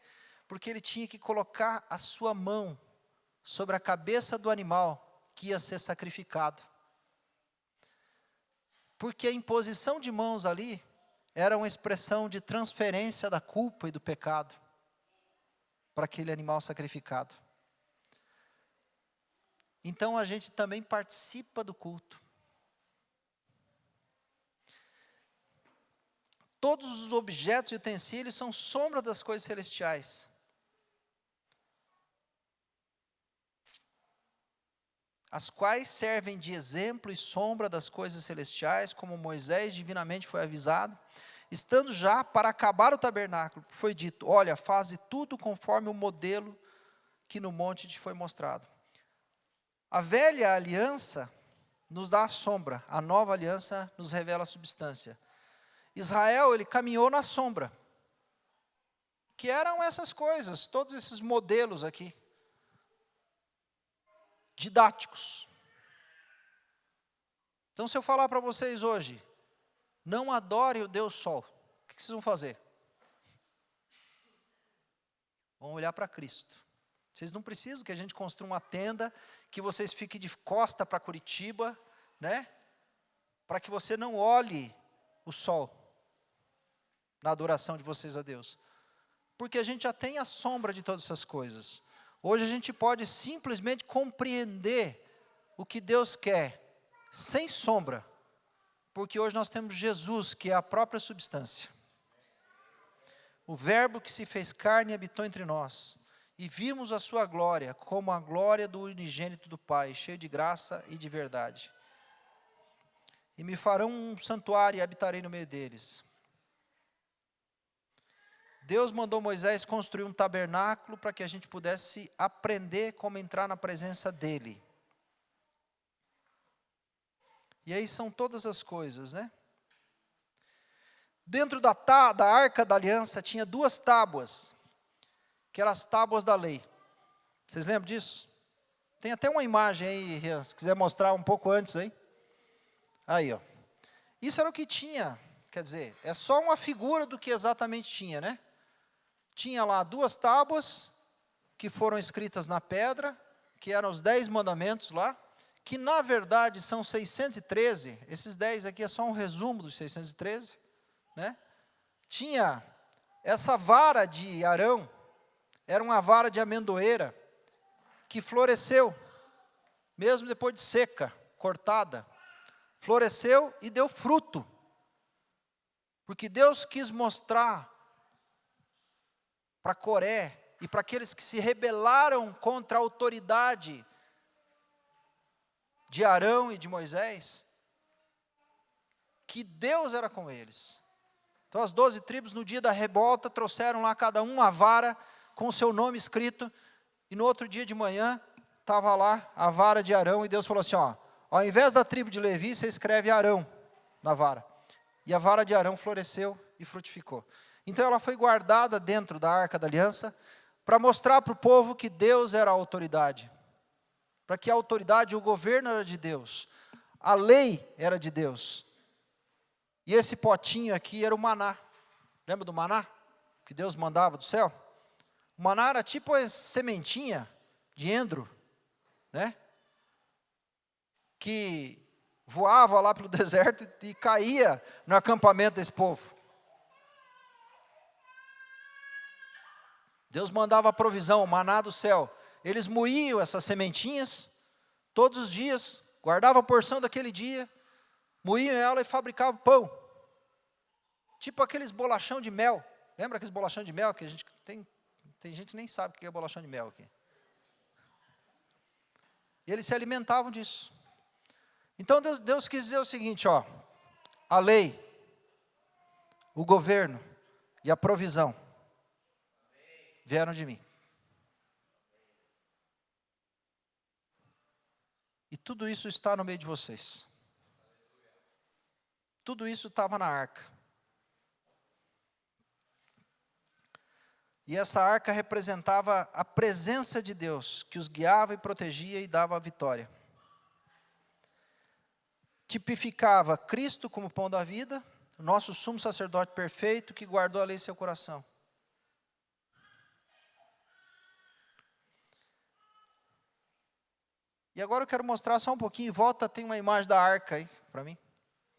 Porque ele tinha que colocar a sua mão sobre a cabeça do animal que ia ser sacrificado. Porque a imposição de mãos ali era uma expressão de transferência da culpa e do pecado para aquele animal sacrificado. Então a gente também participa do culto. Todos os objetos e utensílios são sombra das coisas celestiais. as quais servem de exemplo e sombra das coisas celestiais, como Moisés divinamente foi avisado, estando já para acabar o tabernáculo, foi dito: olha, faze tudo conforme o modelo que no monte te foi mostrado. A velha aliança nos dá a sombra, a nova aliança nos revela a substância. Israel, ele caminhou na sombra, que eram essas coisas, todos esses modelos aqui, didáticos. Então, se eu falar para vocês hoje, não adore o Deus Sol, o que vocês vão fazer? Vão olhar para Cristo. Vocês não precisam que a gente construa uma tenda, que vocês fiquem de costa para Curitiba, né? Para que você não olhe o sol na adoração de vocês a Deus. Porque a gente já tem a sombra de todas essas coisas. Hoje a gente pode simplesmente compreender o que Deus quer, sem sombra. Porque hoje nós temos Jesus, que é a própria substância. O verbo que se fez carne e habitou entre nós. E vimos a sua glória, como a glória do unigênito do Pai, cheio de graça e de verdade. E me farão um santuário e habitarei no meio deles. Deus mandou Moisés construir um tabernáculo para que a gente pudesse aprender como entrar na presença dEle. E aí são todas as coisas, né? Dentro da arca da aliança tinha 2 tábuas, que eram as tábuas da lei. Vocês lembram disso? Tem até uma imagem aí, Rian, se quiser mostrar um pouco antes aí. Aí, ó. Isso era o que tinha, quer dizer, é só uma figura do que exatamente tinha, né? Tinha lá 2 tábuas, que foram escritas na pedra, que eram os 10 mandamentos lá, que na verdade são 613, esses 10 aqui é só um resumo dos 613, né? Tinha essa vara de Arão, era uma vara de amendoeira, que floresceu, mesmo depois de seca, cortada, floresceu e deu fruto, porque Deus quis mostrar para Coré e para aqueles que se rebelaram contra a autoridade de Arão e de Moisés, que Deus era com eles. Então as 12 tribos no dia da revolta trouxeram lá cada um uma vara com o seu nome escrito, e no outro dia de manhã estava lá a vara de Arão, e Deus falou assim, ó, ao invés da tribo de Levi, você escreve Arão na vara. E a vara de Arão floresceu e frutificou. Então ela foi guardada dentro da Arca da Aliança, para mostrar para o povo que Deus era a autoridade. Para que a autoridade, o governo era de Deus. A lei era de Deus. E esse potinho aqui era o maná. Lembra do maná? Que Deus mandava do céu? O maná era tipo a sementinha de endro, né? Que voava lá pelo deserto e caía no acampamento desse povo. Deus mandava a provisão, o maná do céu. Eles moíam essas sementinhas todos os dias, guardavam a porção daquele dia, moíam ela e fabricavam pão. Tipo aqueles bolachão de mel. Lembra aqueles bolachão de mel que a gente tem gente que nem sabe o que é bolachão de mel aqui. E eles se alimentavam disso. Então Deus quis dizer o seguinte, ó, a lei, o governo e a provisão vieram de mim. E tudo isso está no meio de vocês. Tudo isso estava na arca. E essa arca representava a presença de Deus, que os guiava e protegia e dava a vitória. Tipificava Cristo como pão da vida, nosso sumo sacerdote perfeito, que guardou a lei em seu coração. E agora eu quero mostrar só um pouquinho, volta, tem uma imagem da arca aí, para mim.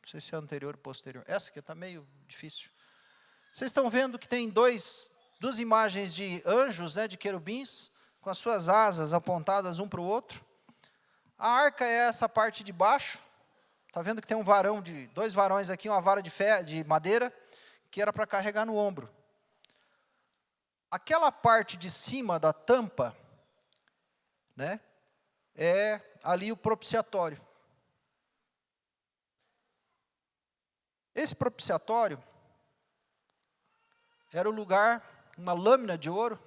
Não sei se é anterior ou posterior. Essa aqui está meio difícil. Vocês estão vendo que tem duas imagens de anjos, né, de querubins, com as suas asas apontadas um para o outro. A arca é essa parte de baixo. Está vendo que tem dois varões aqui, uma vara de madeira, que era para carregar no ombro. Aquela parte de cima da tampa, né, é ali o propiciatório. Esse propiciatório era o lugar, uma lâmina de ouro,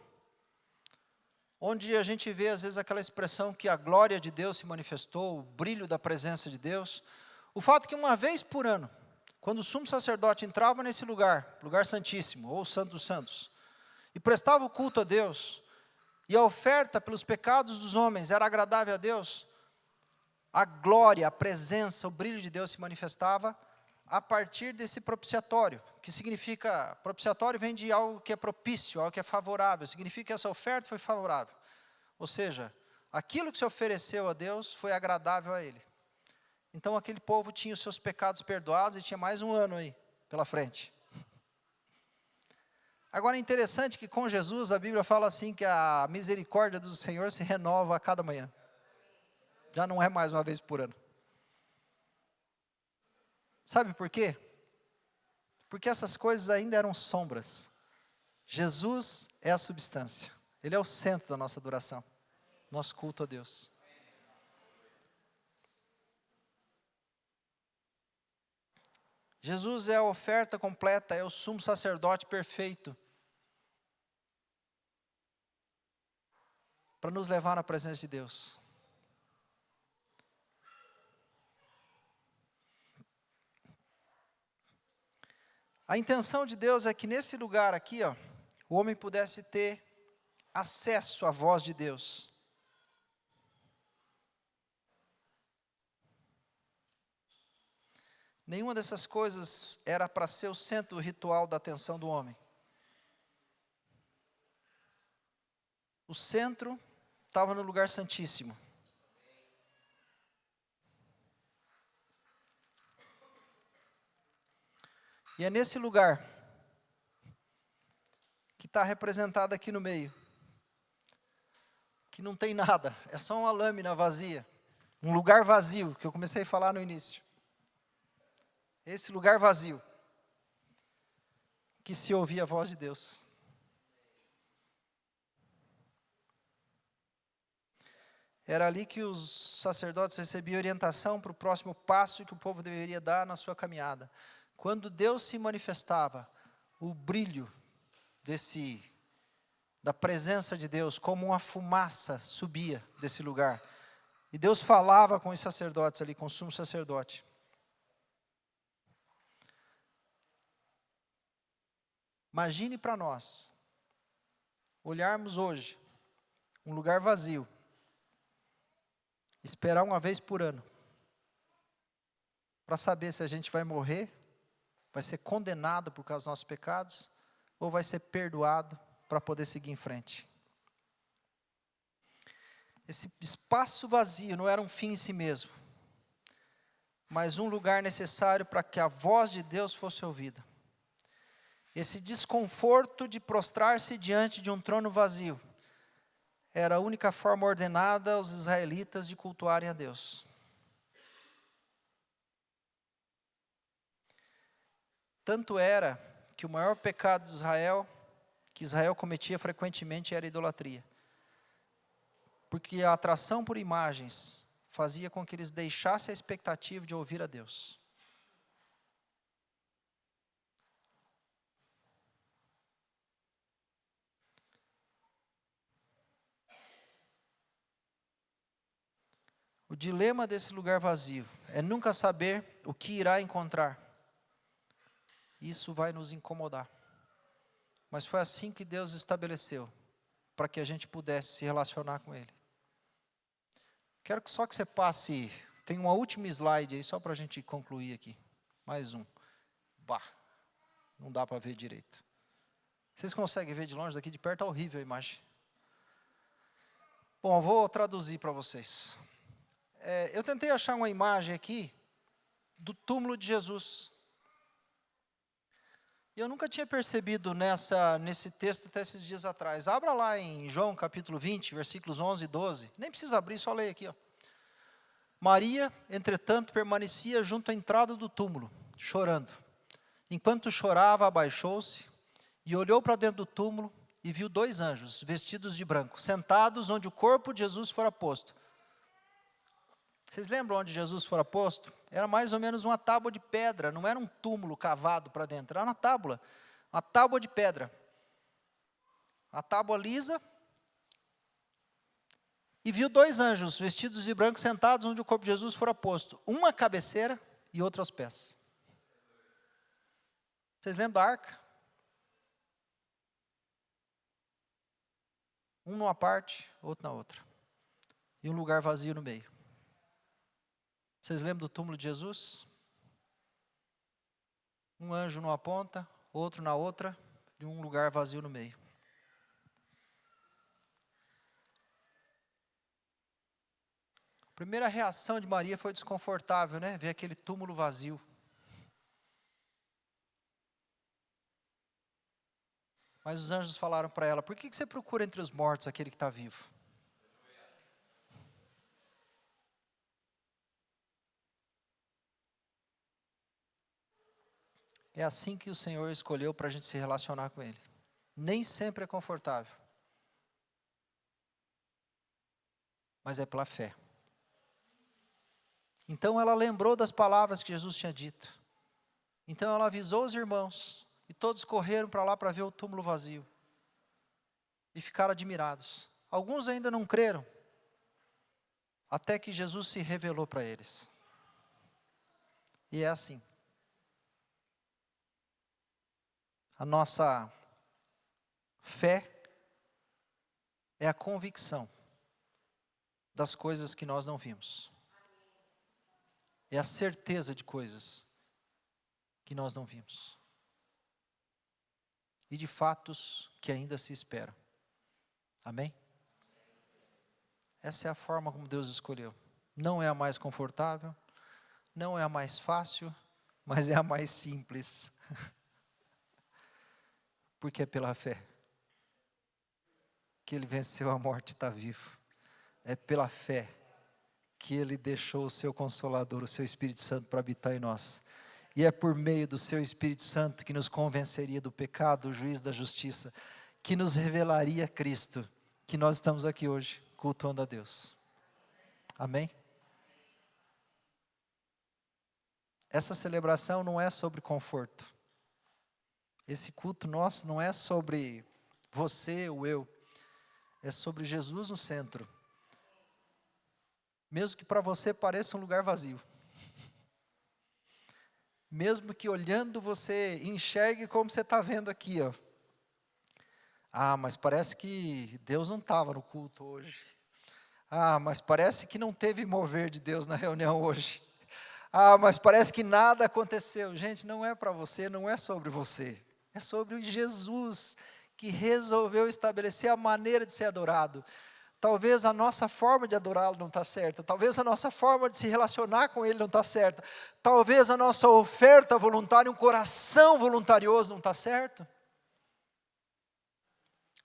onde a gente vê às vezes aquela expressão que a glória de Deus se manifestou, o brilho da presença de Deus. O fato que uma vez por ano, quando o sumo sacerdote entrava nesse lugar, lugar santíssimo, ou santo dos santos, e prestava o culto a Deus, e a oferta pelos pecados dos homens era agradável a Deus, a glória, a presença, o brilho de Deus se manifestava a partir desse propiciatório, que significa, propiciatório vem de algo que é propício, algo que é favorável, significa que essa oferta foi favorável. Ou seja, aquilo que se ofereceu a Deus foi agradável a Ele. Então aquele povo tinha os seus pecados perdoados e tinha mais um ano aí pela frente. Agora é interessante que com Jesus a Bíblia fala assim que a misericórdia do Senhor se renova a cada manhã. Já não é mais uma vez por ano. Sabe por quê? Porque essas coisas ainda eram sombras. Jesus é a substância. Ele é o centro da nossa adoração, nosso culto a Deus. Jesus é a oferta completa, é o sumo sacerdote perfeito, para nos levar na presença de Deus. A intenção de Deus é que nesse lugar aqui, ó, o homem pudesse ter acesso à voz de Deus. Nenhuma dessas coisas era para ser o centro ritual da atenção do homem. O centro estava no lugar santíssimo. E é nesse lugar que está representado aqui no meio, que não tem nada, é só uma lâmina vazia, um lugar vazio, que eu comecei a falar no início. Esse lugar vazio, que se ouvia a voz de Deus. Era ali que os sacerdotes recebiam orientação para o próximo passo que o povo deveria dar na sua caminhada. Quando Deus se manifestava, o brilho da presença de Deus, como uma fumaça, subia desse lugar. E Deus falava com os sacerdotes ali, com o sumo sacerdote. Imagine para nós, olharmos hoje, um lugar vazio, esperar uma vez por ano, para saber se a gente vai morrer, vai ser condenado por causa dos nossos pecados, ou vai ser perdoado para poder seguir em frente. Esse espaço vazio não era um fim em si mesmo, mas um lugar necessário para que a voz de Deus fosse ouvida. Esse desconforto de prostrar-se diante de um trono vazio era a única forma ordenada aos israelitas de cultuarem a Deus. Tanto era que o maior pecado de Israel, que Israel cometia frequentemente, era a idolatria. Porque a atração por imagens fazia com que eles deixassem a expectativa de ouvir a Deus. O dilema desse lugar vazio é nunca saber o que irá encontrar. Isso vai nos incomodar. Mas foi assim que Deus estabeleceu, para que a gente pudesse se relacionar com Ele. Quero que só que você passe, tem uma última slide aí, só para a gente concluir aqui. Mais um. Bah, não dá para ver direito. Vocês conseguem ver de longe? Daqui de perto é horrível a imagem. Bom, eu vou traduzir para vocês. Eu tentei achar uma imagem aqui do túmulo de Jesus. E eu nunca tinha percebido nesse texto até esses dias atrás. Abra lá em João capítulo 20, versículos 11 e 12. Nem precisa abrir, só leia aqui. Ó. Maria, entretanto, permanecia junto à entrada do túmulo, chorando. Enquanto chorava, abaixou-se e olhou para dentro do túmulo e viu 2 anjos, vestidos de branco, sentados onde o corpo de Jesus fora posto. Vocês lembram onde Jesus fora posto? Era mais ou menos uma tábua de pedra, não era um túmulo cavado para dentro, era uma tábua de pedra. Uma tábua lisa. E viu 2 anjos vestidos de branco sentados onde o corpo de Jesus fora posto. Uma à cabeceira e outro aos pés. Vocês lembram da arca? Um numa parte, outro na outra. E um lugar vazio no meio. Vocês lembram do túmulo de Jesus? Um anjo numa ponta, outro na outra, e um lugar vazio no meio. A primeira reação de Maria foi desconfortável, né? Ver aquele túmulo vazio. Mas os anjos falaram para ela: por que você procura entre os mortos aquele que está vivo? É assim que o Senhor escolheu para a gente se relacionar com Ele. Nem sempre é confortável. Mas é pela fé. Então ela lembrou das palavras que Jesus tinha dito. Então ela avisou os irmãos. E todos correram para lá para ver o túmulo vazio. E ficaram admirados. Alguns ainda não creram. Até que Jesus se revelou para eles. E é assim. A nossa fé é a convicção das coisas que nós não vimos. É a certeza de coisas que nós não vimos. E de fatos que ainda se esperam. Amém? Essa é a forma como Deus escolheu. Não é a mais confortável, não é a mais fácil, mas é a mais simples. Porque é pela fé que Ele venceu a morte e está vivo. É pela fé que Ele deixou o seu Consolador, o seu Espírito Santo para habitar em nós. E é por meio do seu Espírito Santo que nos convenceria do pecado, do juízo, da justiça, que nos revelaria Cristo, que nós estamos aqui hoje, cultuando a Deus. Amém? Essa celebração não é sobre conforto. Esse culto nosso não é sobre você ou eu. É sobre Jesus no centro. Mesmo que para você pareça um lugar vazio. Mesmo que olhando você enxergue como você está vendo aqui, ó. Ah, mas parece que Deus não estava no culto hoje. Ah, mas parece que não teve mover de Deus na reunião hoje. Ah, mas parece que nada aconteceu. Gente, não é para você, não é sobre você. É sobre Jesus, que resolveu estabelecer a maneira de ser adorado. Talvez a nossa forma de adorá-lo não está certa. Talvez a nossa forma de se relacionar com Ele não está certa. Talvez a nossa oferta voluntária, um coração voluntarioso não está certo.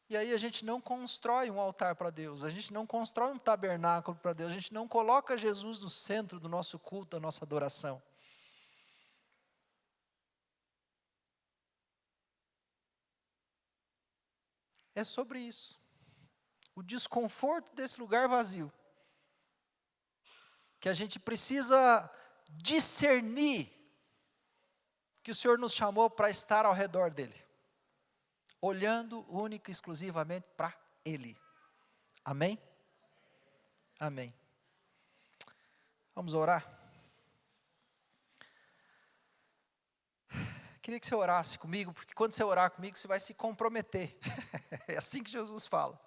E aí a gente não constrói um altar para Deus. A gente não constrói um tabernáculo para Deus. A gente não coloca Jesus no centro do nosso culto, da nossa adoração. É sobre isso. O desconforto desse lugar vazio. Que a gente precisa discernir que o Senhor nos chamou para estar ao redor dEle. Olhando única e exclusivamente para Ele. Amém? Amém. Vamos orar? Queria que você orasse comigo, porque quando você orar comigo, você vai se comprometer. É assim que Jesus fala.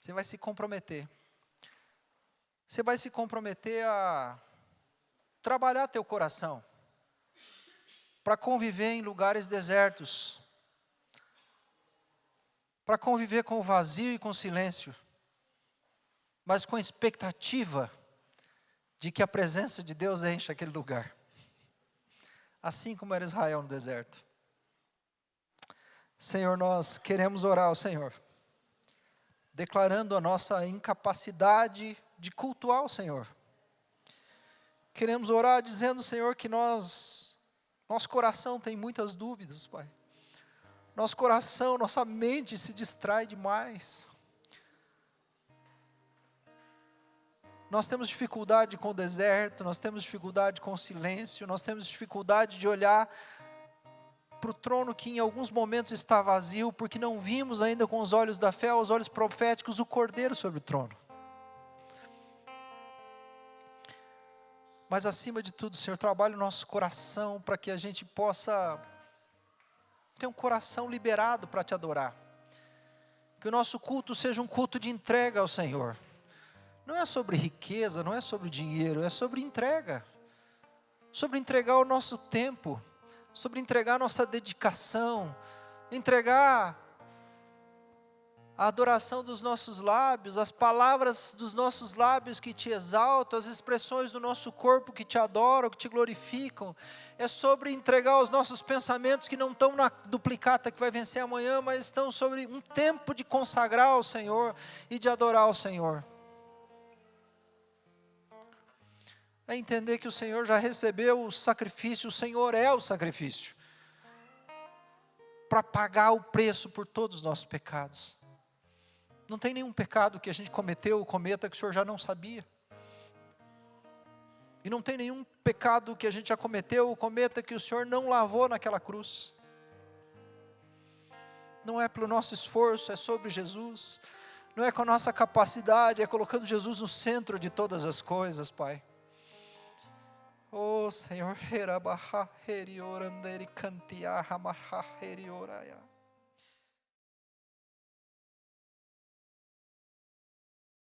Você vai se comprometer. Você vai se comprometer a trabalhar teu coração. Para conviver em lugares desertos. Para conviver com o vazio e com o silêncio. Mas com a expectativa de que a presença de Deus encha aquele lugar. Assim como era Israel no deserto. Senhor, nós queremos orar ao Senhor. Declarando a nossa incapacidade de cultuar o Senhor. Queremos orar dizendo, Senhor, que nosso coração tem muitas dúvidas, Pai. Nosso coração, nossa mente se distrai demais. Nós temos dificuldade com o deserto, nós temos dificuldade com o silêncio, nós temos dificuldade de olhar para o trono que em alguns momentos está vazio, porque não vimos ainda com os olhos da fé, os olhos proféticos, o Cordeiro sobre o trono. Mas acima de tudo, Senhor, trabalhe o nosso coração para que a gente possa ter um coração liberado para te adorar. Que o nosso culto seja um culto de entrega ao Senhor. Não é sobre riqueza, não é sobre dinheiro, é sobre entrega. Sobre entregar o nosso tempo, sobre entregar a nossa dedicação, entregar a adoração dos nossos lábios, as palavras dos nossos lábios que te exaltam, as expressões do nosso corpo que te adoram, que te glorificam. É sobre entregar os nossos pensamentos que não estão na duplicata que vai vencer amanhã, mas estão sobre um tempo de consagrar ao Senhor e de adorar ao Senhor. É entender que o Senhor já recebeu o sacrifício, o Senhor é o sacrifício, para pagar o preço por todos os nossos pecados. Não tem nenhum pecado que a gente cometeu ou cometa que o Senhor já não sabia. E não tem nenhum pecado que a gente já cometeu ou cometa que o Senhor não lavou naquela cruz. Não é pelo nosso esforço, é sobre Jesus. Não é com a nossa capacidade, é colocando Jesus no centro de todas as coisas, Pai. Oh Senhor, Herabaha Herioranderi Kantiaha Maha Herioraya.